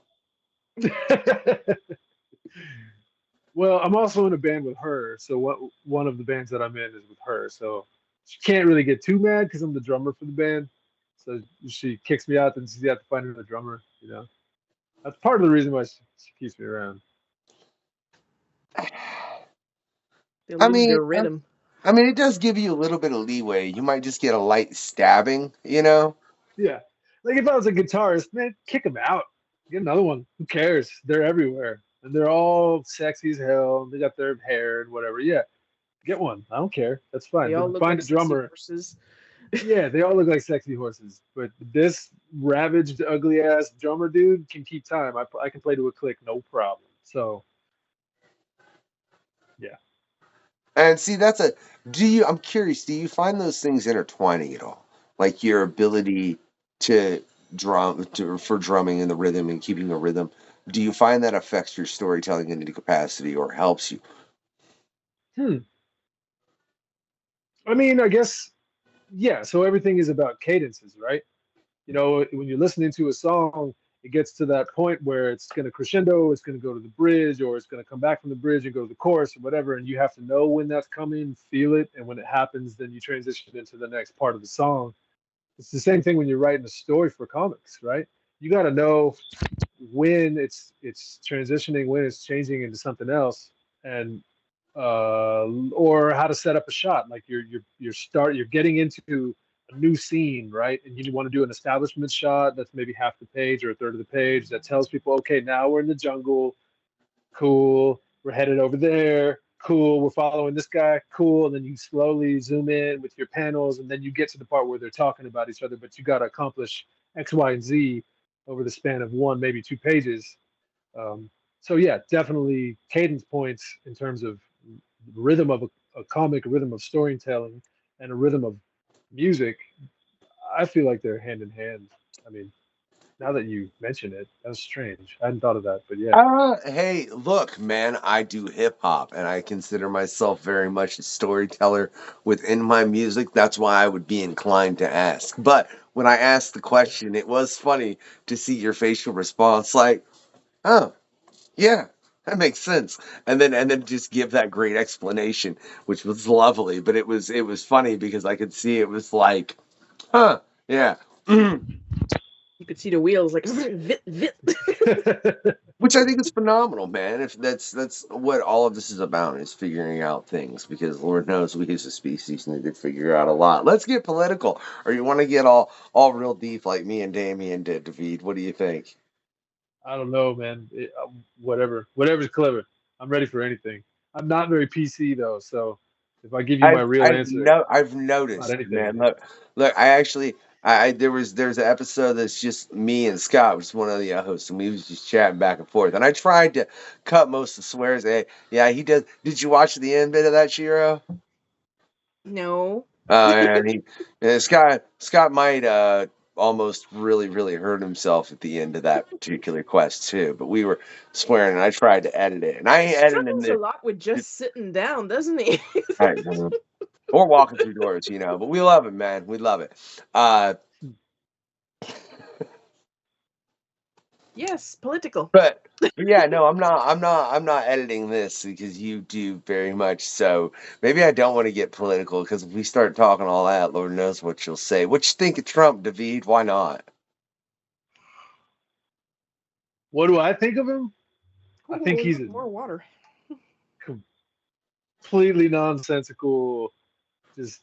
Well, I'm also in a band with her, so one of the bands that I'm in is with her, so she can't really get too mad because I'm the drummer for the band. So she kicks me out, then she's got to find another drummer. That's part of the reason why she keeps me around. I mean, it does give you a little bit of leeway. You might just get a light stabbing, Yeah, like if I was a guitarist, man, kick them out. Get another one. Who cares? They're everywhere, and they're all sexy as hell. They got their hair and whatever. Yeah, get one. I don't care. That's fine. They all look find like a drummer. Horses. Yeah, they all look like sexy horses. But this ravaged, ugly ass drummer dude can keep time. I can play to a click, no problem. So, yeah. And see, I'm curious, do you find those things intertwining at all? Like your ability to for drumming in the rhythm and keeping a rhythm. Do you find that affects your storytelling in any capacity or helps you? Hmm. I mean, I guess, yeah. So everything is about cadences, right? You know, when you're listening to a song, it gets to that point where it's going to crescendo, it's going to go to the bridge, or it's going to come back from the bridge and go to the chorus or whatever. And you have to know when that's coming, feel it. And when it happens, then you transition into the next part of the song. It's the same thing when you're writing a story for comics, right? You got to know when it's transitioning, when it's changing into something else, and or how to set up a shot. Like you're getting into a new scene, right? And you want to do an establishment shot that's maybe half the page or a third of the page that tells people, okay, now we're in the jungle. Cool. We're headed over there. Cool. We're following this guy. Cool. And then you slowly zoom in with your panels, and then you get to the part where they're talking about each other, but you got to accomplish X, Y, and Z over the span of one, maybe 2 pages. So yeah, definitely cadence points in terms of rhythm of a comic, a rhythm of storytelling, and a rhythm of music. I feel like they're hand in hand. I mean, now that you mention it, that's strange. I hadn't thought of that, but yeah. Hey, look, man, I do hip hop and I consider myself very much a storyteller within my music. That's why I would be inclined to ask. But when I asked the question, it was funny to see your facial response like, oh, yeah, that makes sense. And then just give that great explanation, which was lovely, but it was funny because I could see it was like, huh, yeah. You could see the wheels like vit vit. Which I think is phenomenal, man. If that's what all of this is about, is figuring out things, because Lord knows we as a species need to figure out a lot. Let's get political, or you want to get all real deep like me and Damien did, David? What do you think? I don't know, man. Whatever's clever. I'm ready for anything. I'm not very PC though, so if I give you my real answer, I've about noticed, anything. man. Look. I actually, there's an episode that's just me and Scott, which is one of the hosts, and we was just chatting back and forth. And I tried to cut most of the swears. Hey, yeah, he does. Did you watch the end bit of that, Shiro? No. And Scott might almost really hurt himself at the end of that particular quest too. But we were swearing, and I tried to edit it, and I He ain't editing struggles a this. lot with just sitting down, doesn't he? Right, or walking through doors, but we love it, man. We love it. Uh, Yes, political. but yeah, no, I'm not editing this because you do very much so. Maybe I don't want to get political, because if we start talking all that, Lord knows what you'll say. What you think of Trump, David? Why not? What do I think of him? I think Ooh, he's a more water. completely nonsensical. Just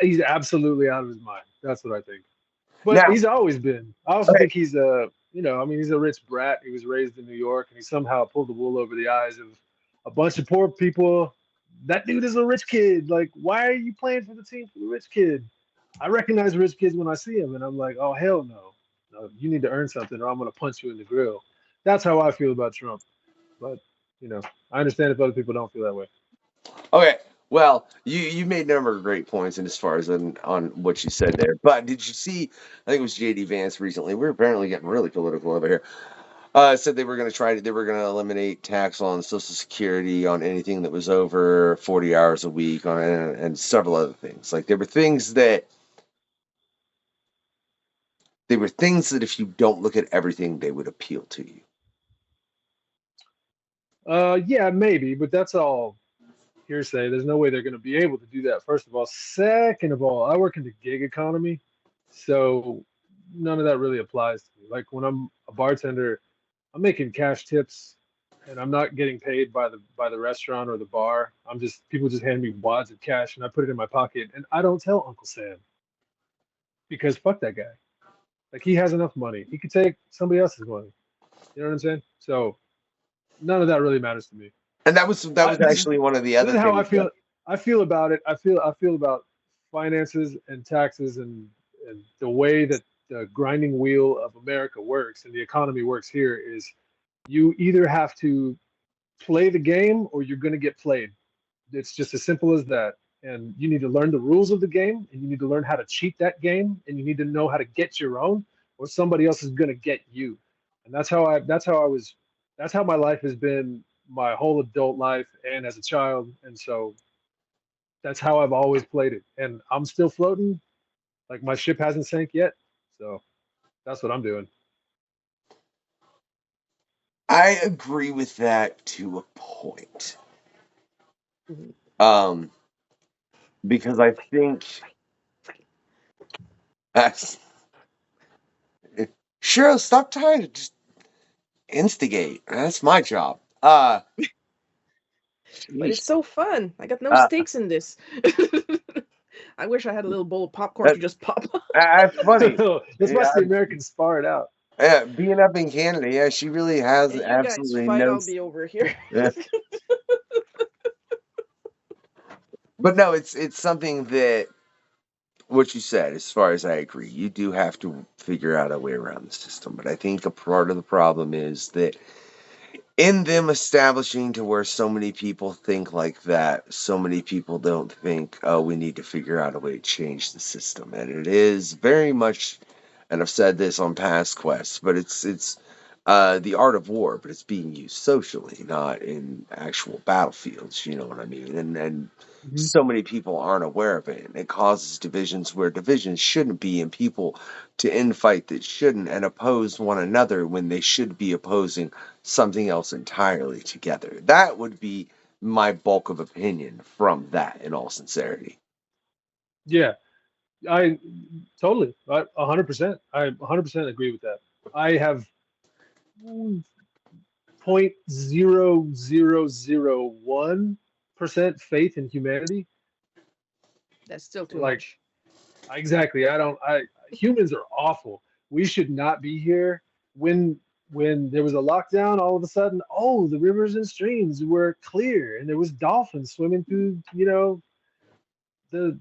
he's absolutely out of his mind. That's what I think. But Now, he's always been. I also think he's I mean, he's a rich brat. He was raised in New York, and he somehow pulled the wool over the eyes of a bunch of poor people. That dude is a rich kid. Like, why are you playing for the team for the rich kid? I recognize rich kids when I see them, and I'm like, oh hell no, no, you need to earn something, or I'm gonna punch you in the grill. That's how I feel about Trump. But I understand if other people don't feel that way. okay. Well, you made a number of great points, and as far as on what you said there. But did you see? I think it was JD Vance recently. We're apparently getting really political over here. Said they were going to they were going to eliminate tax on Social Security on anything that was over 40 hours a week, and several other things. Like they were things that if you don't look at everything, they would appeal to you. Yeah, maybe, but that's all hearsay. There's no way they're going to be able to do that, first of all. Second of all, I work in the gig economy, so none of that really applies to me. Like when I'm a bartender, I'm making cash tips, and I'm not getting paid by the restaurant or the bar. People just hand me wads of cash, and I put it in my pocket, and I don't tell Uncle Sam, because fuck that guy. Like, he has enough money. He could take somebody else's money. You know what I'm saying? So none of that really matters to me. And that was This is actually one of the this other is how I things. feel. I feel about it. I feel about finances and taxes, and the way that the grinding wheel of America works and the economy works here is, you either have to play the game or you're going to get played. It's just as simple as that. And you need to learn the rules of the game, and you need to learn how to cheat that game, and you need to know how to get your own, or somebody else is going to get you. And that's how my life has been my whole adult life and as a child. And so that's how I've always played it, and I'm still floating. Like my ship hasn't sank yet, so that's what I'm doing. I agree with that to a point. Because I think that's sure. Stop trying to just instigate. That's my job. But it's so fun. I got no stakes in this. I wish I had a little bowl of popcorn to just pop. That's funny. Let's watch the Americans spar it out. Yeah, being up in Canada, yeah, she really has Hey, you absolutely guys fight, no. I'll be over here. Yeah. But no, it's something that what you said, as far as I agree, you do have to figure out a way around the system. But I think a part of the problem is that in them establishing to where so many people think like that, so many people don't think, oh, we need to figure out a way to change the system. And it is very much, and I've said this on past quests, but it's the art of war, but it's being used socially, not in actual battlefields. You know what I mean? And so many people aren't aware of it, and it causes divisions where divisions shouldn't be, and people to infight that shouldn't, and oppose one another when they should be opposing something else entirely together. That would be my bulk of opinion from that, in all sincerity. Yeah, I totally, 100%. I 100% agree with that. I have 0.0001% faith in humanity. That's still too Like, much. exactly. Humans are awful. We should not be here. When there was a lockdown, all of a sudden, oh, the rivers and streams were clear, and there was dolphins swimming through, the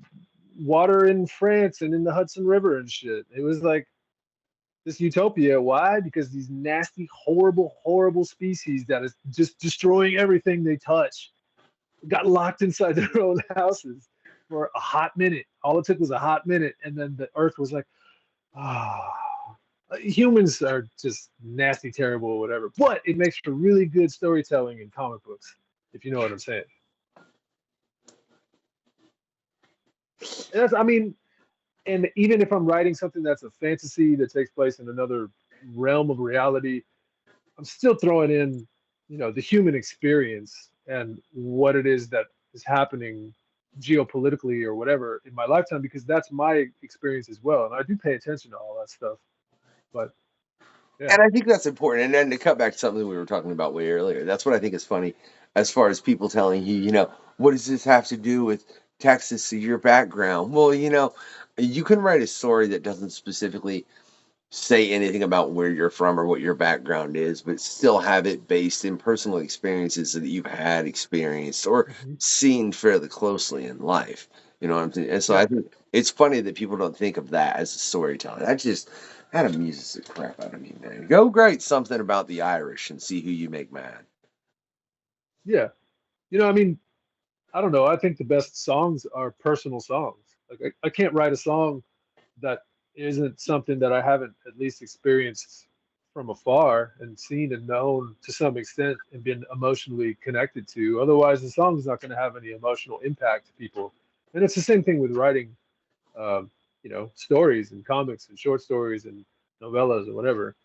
water in France and in the Hudson River and shit. It was like this utopia. Why? Because these nasty, horrible, horrible species that is just destroying everything they touch got locked inside their own houses for a hot minute. All it took was a hot minute, and then the Earth was like, ah. Humans are just nasty, terrible, whatever. But it makes for really good storytelling in comic books, if you know what I'm saying. And even if I'm writing something that's a fantasy that takes place in another realm of reality, I'm still throwing in, the human experience and what it is that is happening geopolitically or whatever in my lifetime, because that's my experience as well. And I do pay attention to all that stuff. But yeah. And I think that's important. And then to cut back to something we were talking about way earlier, that's what I think is funny as far as people telling you, what does this have to do with Texas or your background? Well, you can write a story that doesn't specifically say anything about where you're from or what your background is, but still have it based in personal experiences that you've had experienced or seen fairly closely in life. You know what I'm saying? And so I think it's funny that people don't think of that as a storytelling. That amuses the crap out of me, man. Go write something about the Irish and see who you make mad. Yeah. I don't know. I think the best songs are personal songs. Like I can't write a song that isn't something that I haven't at least experienced from afar and seen and known to some extent and been emotionally connected to. Otherwise, the song's not going to have any emotional impact to people. And it's the same thing with writing, stories and comics and short stories and novellas or whatever.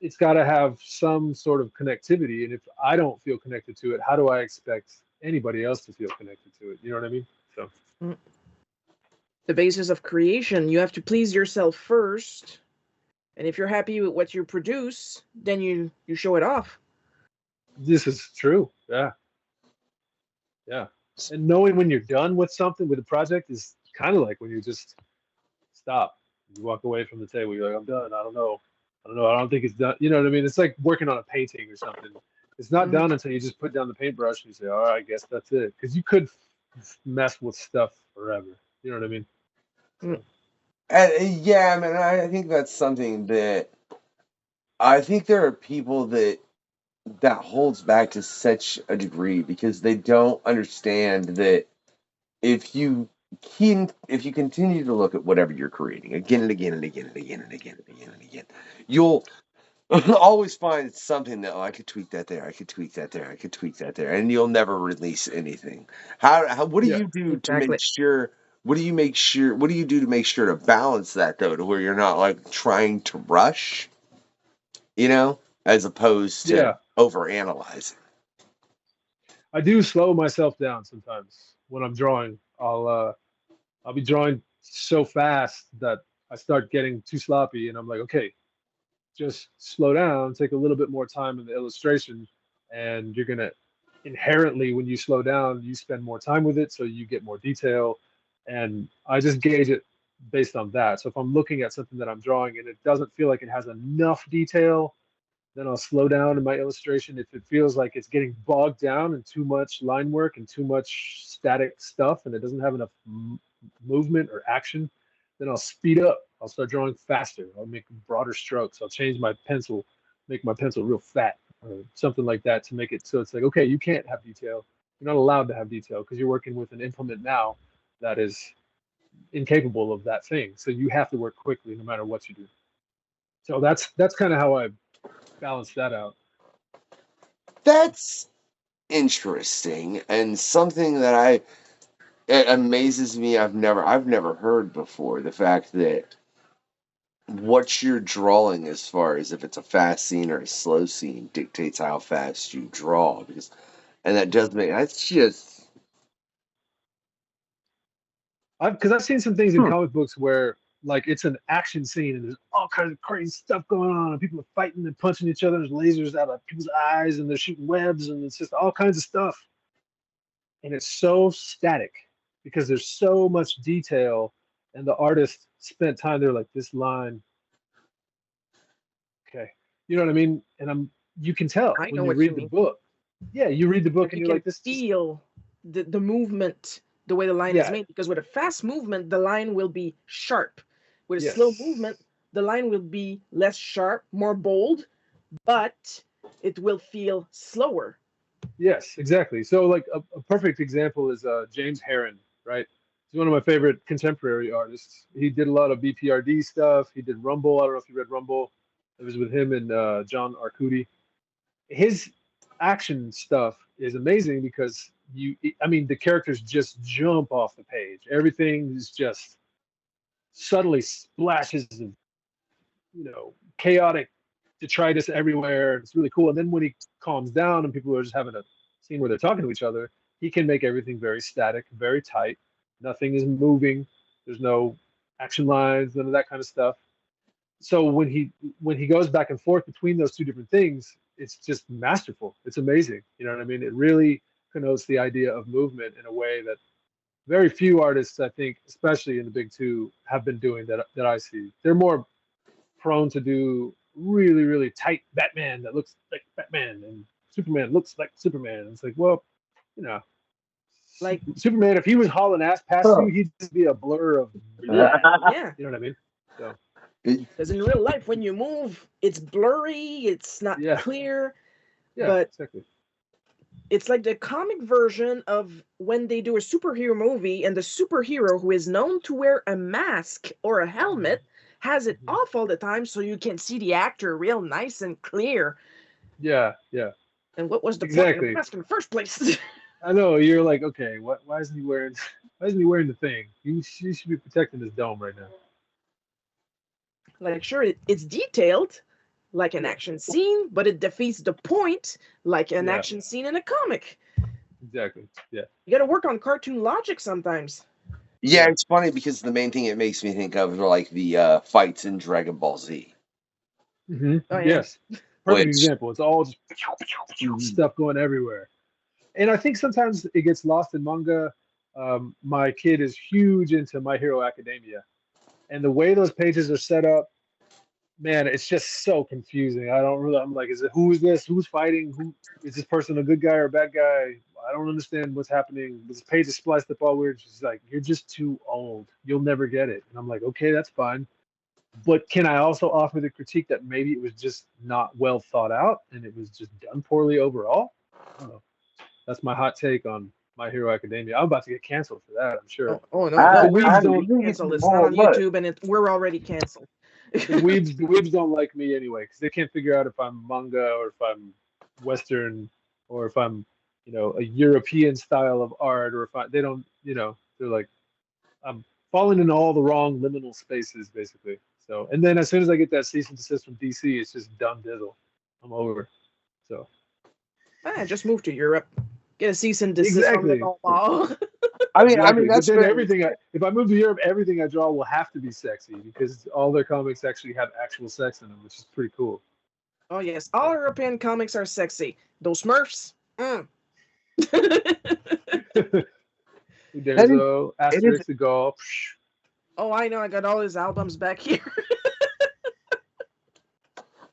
It's got to have some sort of connectivity. And if I don't feel connected to it, how do I expect anybody else to feel connected to it? You know what I mean? So. The basis of creation, you have to please yourself first. And if you're happy with what you produce, then you show it off. This is true. Yeah. Yeah. And knowing when you're done with something, with a project, is kind of like when you just stop. You walk away from the table. You're like, I'm done. I don't know. I don't think it's done. You know what I mean? It's like working on a painting or something. It's not done until you just put down the paintbrush and you say, all right, I guess that's it. Because you could mess with stuff forever. You know what I mean? So. Yeah, man, I think that's something that I think there are people that holds back to such a degree because they don't understand that if you continue to look at whatever you're creating again and again and again and again and again and again and again, you'll always find something that, oh, I could tweak that there, I could tweak that there, I could tweak that there, and you'll never release anything. What do Yeah. you do to Exactly. make sure? What do you do to make sure to balance that though, to where you're not like trying to rush, as opposed to Yeah. overanalyzing. I do slow myself down sometimes when I'm drawing. I'll be drawing so fast that I start getting too sloppy, and I'm like, okay, just slow down, take a little bit more time in the illustration, and you're gonna inherently, when you slow down, you spend more time with it, so you get more detail. And I just gauge it based on that. So if I'm looking at something that I'm drawing and it doesn't feel like it has enough detail, then I'll slow down in my illustration. If it feels like it's getting bogged down and too much line work and too much static stuff and it doesn't have enough movement or action, then I'll speed up. I'll start drawing faster. I'll make broader strokes. I'll change my pencil, make my pencil real fat or something like that to make it so it's like, okay, you can't have detail. You're not allowed to have detail because you're working with an implement now that is incapable of that thing. So you have to work quickly no matter what you do. So that's kind of how I balance that out. That's interesting and something that it amazes me. I've never heard before, the fact that what you're drawing, as far as if it's a fast scene or a slow scene, dictates how fast you draw. And that does make that's just. Because I've seen some things in comic books where like it's an action scene and there's all kinds of crazy stuff going on and people are fighting and punching each other. There's lasers out of people's eyes and they're shooting webs and it's just all kinds of stuff. And it's so static because there's so much detail and the artist spent time there like this line. Okay. You know what I mean? And you can tell I when know you what read you the mean. book. Yeah, you read the book and You you're can like, this feel the movement, the way the line is made. Because with a fast movement, the line will be sharp. With a slow movement, the line will be less sharp, more bold, but it will feel slower. Yes, exactly. So like a perfect example is James Herron, right? He's one of my favorite contemporary artists. He did a lot of BPRD stuff. He did Rumble. I don't know if you read Rumble. It was with him and John Arcudi. His action stuff is amazing because the characters just jump off the page. Everything is just suddenly splashes of, chaotic detritus everywhere. It's really cool. And then when he calms down and people are just having a scene where they're talking to each other, he can make everything very static, very tight. Nothing is moving. There's no action lines, none of that kind of stuff. So when he goes back and forth between those two different things, it's just masterful. It's amazing. You know what I mean? It really connotes the idea of movement in a way that very few artists, I think, especially in the big two, have been doing that I see. They're more prone to do really, really tight Batman that looks like Batman and Superman looks like Superman. It's like, well, like Superman, if he was hauling ass past you, he'd just be a blur of yeah. You know what I mean? So because in real life, when you move, it's blurry, it's not clear. Yeah, but exactly. It's like the comic version of when they do a superhero movie and the superhero who is known to wear a mask or a helmet has it off all the time so you can see the actor real nice and clear. Yeah, yeah. And what was the point of the mask in the first place? I know, you're like, okay, why isn't he wearing the thing? He should be protecting his dome right now. Like, sure, it's detailed like an action scene, but it defeats the point like an action scene in a comic. Exactly. Yeah. You got to work on cartoon logic sometimes. Yeah, it's funny because the main thing it makes me think of are like the fights in Dragon Ball Z. Mm-hmm. Oh, yeah. Yes. Perfect example. It's all just stuff going everywhere. And I think sometimes it gets lost in manga. My kid is huge into My Hero Academia. And the way those pages are set up, man, it's just so confusing. I'm like, who is this? Who's fighting? Who is this person, a good guy or a bad guy? I don't understand what's happening. This page is spliced up all weird. She's like, you're just too old. You'll never get it. And I'm like, okay, that's fine. But can I also offer the critique that maybe it was just not well thought out and it was just done poorly overall? I don't know. That's my hot take on My Hero Academia. I'm about to get canceled for that, I'm sure. No, we don't cancel. It's not on YouTube and we're already canceled. The weebs don't like me anyway because they can't figure out if I'm manga or if I'm Western or if I'm, a European style of art or if they don't, they're like, I'm falling into all the wrong liminal spaces basically. So, and then as soon as I get that cease and desist from DC, it's just done dizzle. I'm over. So. Just move to Europe. Get a cease and desist Exactly. from the ball. I mean, But that's then fair. if I move to Europe, everything I draw will have to be sexy because all their comics actually have actual sex in them, which is pretty cool. Oh yes, all European comics are sexy. Those Smurfs. Uderzo, Asterix, the Golf. Oh, I know. I got all his albums back here.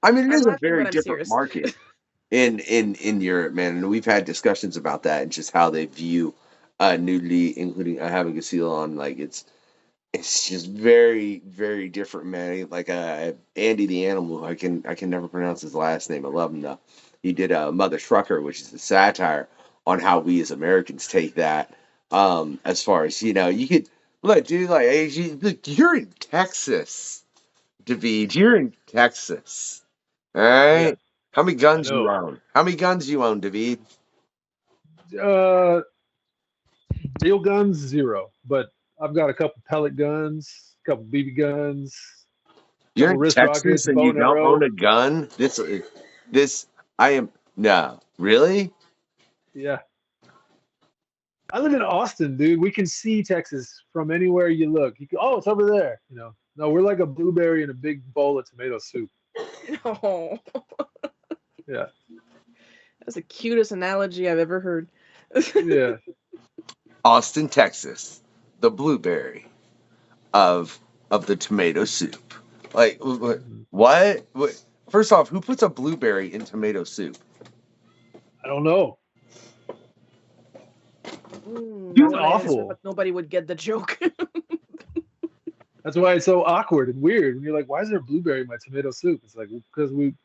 I mean, it I'm is a laughing, very but I'm different serious. market in Europe, man. And we've had discussions about that and just how they view nudity, including having a seal on. Like it's just very, very different, man. Like Andy the Animal, I can never pronounce his last name. I love him though. He did Mother Trucker, which is a satire on how we as Americans take that. As far as you could look, dude. Like, look, you're in Texas, David. You're in Texas. All right. Yeah. How many guns I know. you own? How many guns you own, David? Real guns, 0. But I've got a couple pellet guns, a couple BB guns, You're couple in wrist Texas rockets, and bow you and don't arrow. own a gun? I am no. Really? Yeah. I live in Austin, dude. We can see Texas from anywhere you look. Oh, it's over there. No, we're like a blueberry in a big bowl of tomato soup. Oh. Yeah. That's the cutest analogy I've ever heard. Yeah. Austin, Texas, the blueberry of the tomato soup. Like what? First off, who puts a blueberry in tomato soup? I don't know. It's awful. but nobody would get the joke. That's why it's so awkward and weird. And you're like, why is there blueberry in my tomato soup? It's like, because we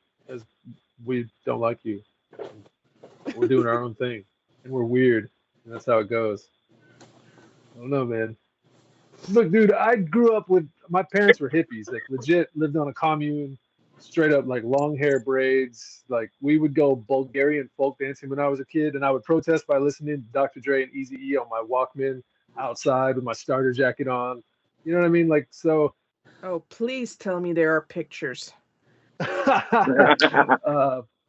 don't like you. We're doing our own thing. And we're weird. And that's how it goes. I don't know, man. Look, dude, I grew up with, my parents were hippies. Like, legit lived on a commune, straight up, like, long hair braids. Like, we would go Bulgarian folk dancing when I was a kid. And I would protest by listening to Dr. Dre and Eazy-E on my Walkman outside with my starter jacket on. You know what I mean? Like, so. Oh, please tell me there are pictures.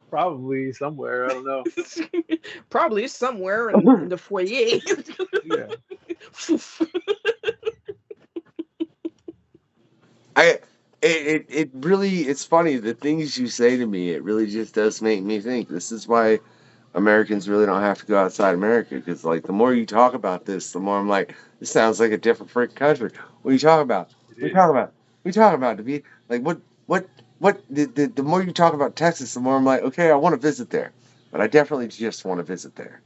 Probably somewhere. I don't know. Probably somewhere in the foyer. Yeah. It really, it's funny. The things you say to me, it really just does make me think. This is why Americans really don't have to go outside America, because like the more you talk about this, the more I'm like, this sounds like a different freaking country. What are you talking about? What are you talking about? What are you talking about, David? Like what the more you talk about Texas, the more I'm like, okay, I want to visit there, but I definitely just want to visit there.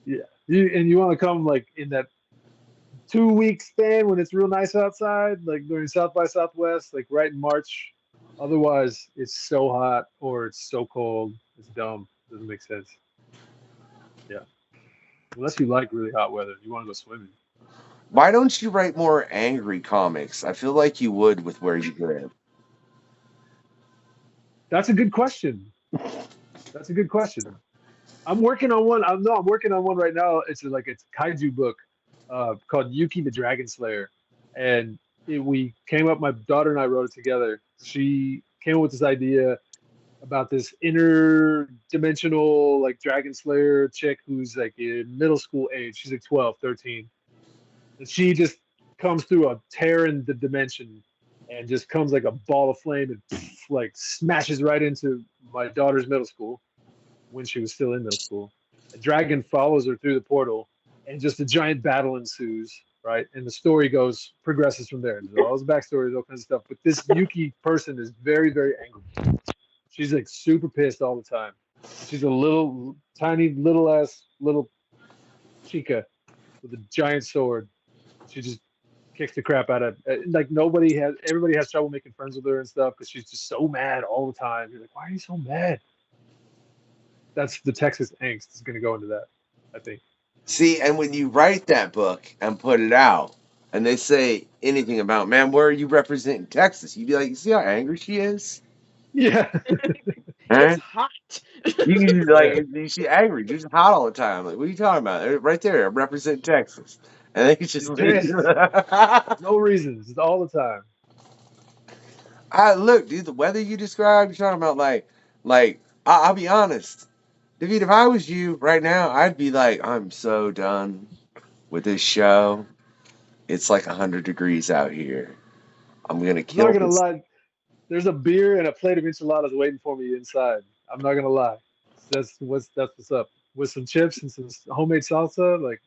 Yeah, you want to come like in that 2-week span when it's real nice outside, like during South by Southwest, like right in March. Otherwise, it's so hot or it's so cold. It's dumb. Doesn't make sense. Yeah. Unless you like really hot weather, you want to go swimming. Why don't you write more angry comics? I feel like you would with where you live. That's a good question. That's a good question. I'm working on one. I'm working on one right now. It's a kaiju book called Yuki the Dragon Slayer, and we came up. My daughter and I wrote it together. She came up with this idea about this interdimensional like dragon slayer chick who's like in middle school age. She's like 12, 13. And she just comes through a tear in the dimension and just comes like a ball of flame and like smashes right into my daughter's middle school when she was still in middle school. A dragon follows her through the portal and just a giant battle ensues, right? And the story progresses from there. There's all those backstories, all kinds of stuff. But this Yuki person is very, very angry. She's like super pissed all the time. She's a little, tiny, little chica with a giant sword. She just kicks the crap out of like everybody has trouble making friends with her and stuff because she's just so mad all the time. You're like, why are you so mad? That's the Texas angst is going to go into that, I think. See, and when you write that book and put it out, and they say anything about, man, where are you representing Texas? You'd be like, you see how angry she is? Yeah. Huh? It's hot. You can she's angry. She's hot all the time. Like, what are you talking about? Right there, I represent Texas. And they just No reasons. It's all the time. look, dude, the weather you described, you're talking about I'll be honest. David, if I was you right now, I'd be like, I'm so done with this show. It's like 100 degrees out here. I'm gonna I'm not kill gonna this. lie. There's a beer and a plate of enchiladas waiting for me inside. I'm not gonna lie. That's what's up. With some chips and some homemade salsa, like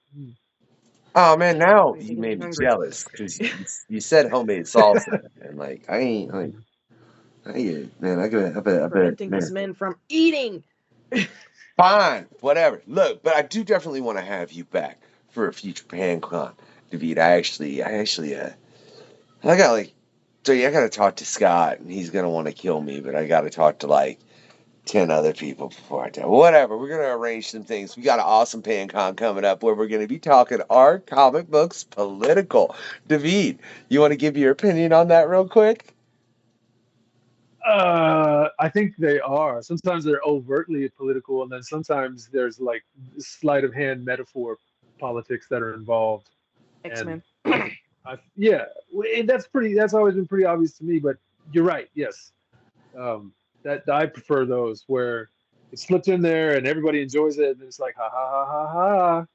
Oh man, now you Making me made me hungry. jealous because you said homemade salsa, and like I ain't like man. I bet Preventing this man. man from eating. Fine, whatever. Look, but I do definitely want to have you back for a future PanCon, David. I got I gotta talk to Scott, and he's gonna want to kill me, but I gotta talk to like 10 other people before I die. Whatever. We're gonna arrange some things. We got an awesome PanCon coming up where we're gonna be talking art, comic books, political. David, you want to give your opinion on that real quick? I think they are. Sometimes they're overtly political, and then sometimes there's like sleight of hand metaphor politics that are involved. And X-Men. yeah, that's always been pretty obvious to me. But you're right. Yes, that I prefer those where it slips in there and everybody enjoys it, and it's like ha ha ha ha ha.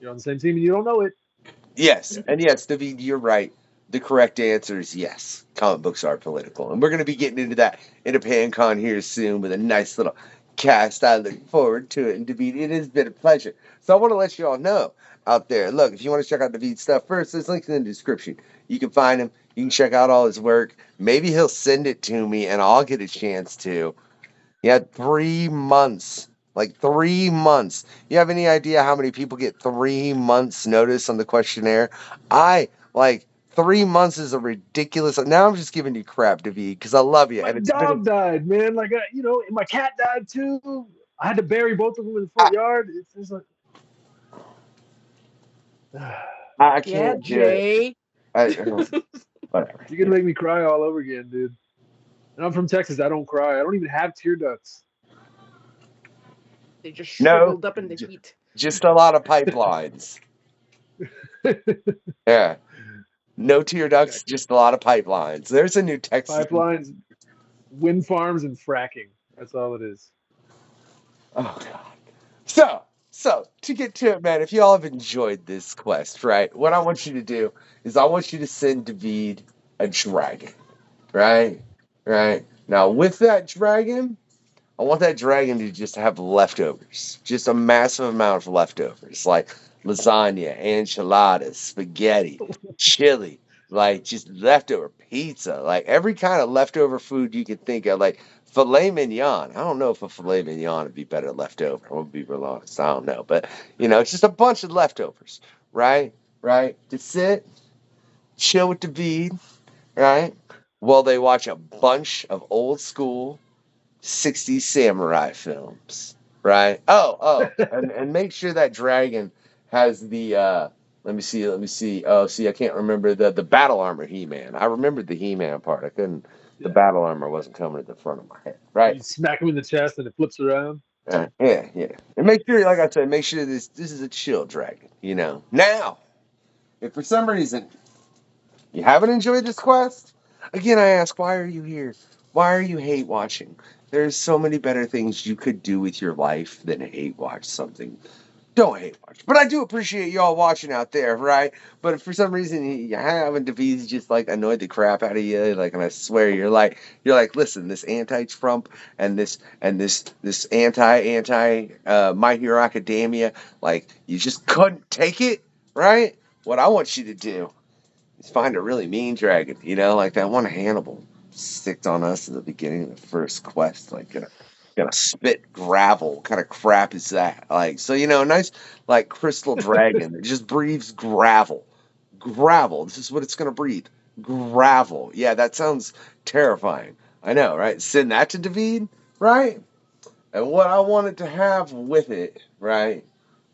You're on the same team and you don't know it. Yes, and yes, David, you're right. The correct answer is yes. Comic books are political, and we're going to be getting into that in a PanCon here soon with a nice little cast. I look forward to it, and David, it has been a pleasure. So I want to let you all know out there. Look, if you want to check out David's stuff first, there's links in the description. You can find him. You can check out all his work. Maybe he'll send it to me, and I'll get a chance to. He had 3 months. Like 3 months. You have any idea how many people get 3 months notice on the questionnaire? I like 3 months is a ridiculous. Now I'm just giving you crap, David, because I love you, My and it's been. dog died, man. Like and my cat died too. I had to bury both of them in the I, front yard. It's just like I Yeah, can't do it. Jay. Whatever. you're gonna make me cry all over again, dude. And I'm from Texas. I don't cry. I don't even have tear ducts. They just No, shriveled up in the heat. just a lot of pipelines. Yeah, no tear ducts, Exactly. just a lot of pipelines. There's a new Texas. Pipelines, wind farms, and fracking. That's all it is. Oh God. So to get to it, man, if y'all have enjoyed this quest, right? What I want you to do is I want you to send David a dragon, right? Right. Now with that dragon, I want that dragon to just have leftovers, just a massive amount of leftovers, like lasagna, enchiladas, spaghetti, chili, like just leftover pizza, like every kind of leftover food you could think of, like filet mignon. I don't know if a filet mignon would be better leftover. I'm gonna be real honest. I don't know, but it's just a bunch of leftovers, right? Right? To sit, chill with the bead, right? While they watch a bunch of old school 60s samurai films, right? And make sure that dragon has the let me see. Oh, see, I can't remember the battle armor He-Man. I remembered the He-Man part. I couldn't. The Yeah. battle armor wasn't coming at the front of my head, right? You smack him in the chest and it flips around. Yeah. And make sure, like I said, make sure this is a chill dragon. Now, if for some reason you haven't enjoyed this quest, again, I ask, why are you here? Why are you hate watching? There's so many better things you could do with your life than hate watch something. Don't hate watch. But I do appreciate y'all watching out there, right? But if for some reason you haven't, David's just like annoyed the crap out of you, like, and I swear you're like, listen, this anti-Trump and this anti My Hero Academia, like you just couldn't take it, right? What I want you to do is find a really mean dragon, like that one Hannibal sticked on us at the beginning of the first quest, like gonna spit gravel. What kind of crap is that? Like, so a nice like crystal dragon that just breathes gravel. Gravel. This is what it's gonna breathe. Gravel. Yeah, that sounds terrifying. I know, right? Send that to David, right? And what I wanted to have with it, right,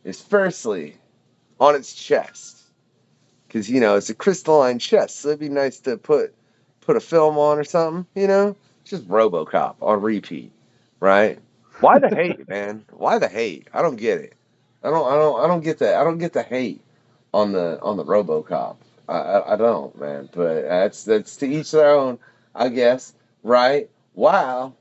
is firstly on its chest. because it's a crystalline chest, so it'd be nice to put a film on or something. Just RoboCop on repeat, right? Why the hate, man? Why the hate? I don't get it. I don't get that. I don't get the hate on the RoboCop. I don't, man. But that's to each their own, I guess, right? Wow.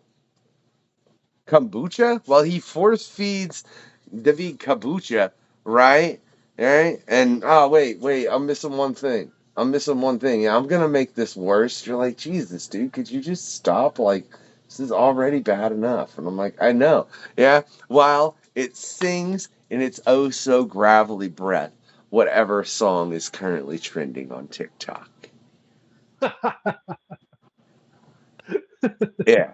Kombucha? Well, he force feeds David kombucha, right? Right? And wait, I'm missing one thing. Yeah, I'm gonna make this worse. You're like, Jesus, dude, could you just stop? Like, this is already bad enough. And I'm like, I know. Yeah. While it sings in its oh so gravelly breath, whatever song is currently trending on TikTok. Yeah.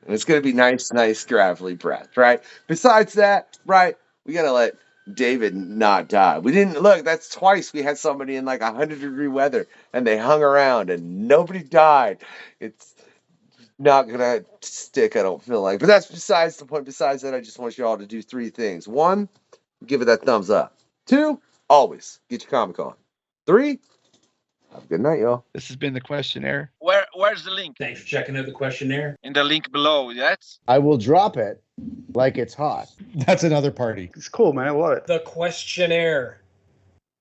And it's going to be nice, gravelly breath, right? Besides that, right, we got to let David not die. We didn't, look, that's twice we had somebody in like 100-degree weather and they hung around and nobody died. It's not going to stick, I don't feel like. But that's besides the point. Besides that, I just want you all to do 3 things. 1, give it that thumbs up. 2, always get your comic on. 3, have a good night, y'all. This has been the questionnaire. Where's the link? Thanks for checking out the questionnaire. In the link below, yes? I will drop it like it's hot. That's another party. It's cool, man. I love it. The questionnaire.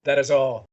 That is all.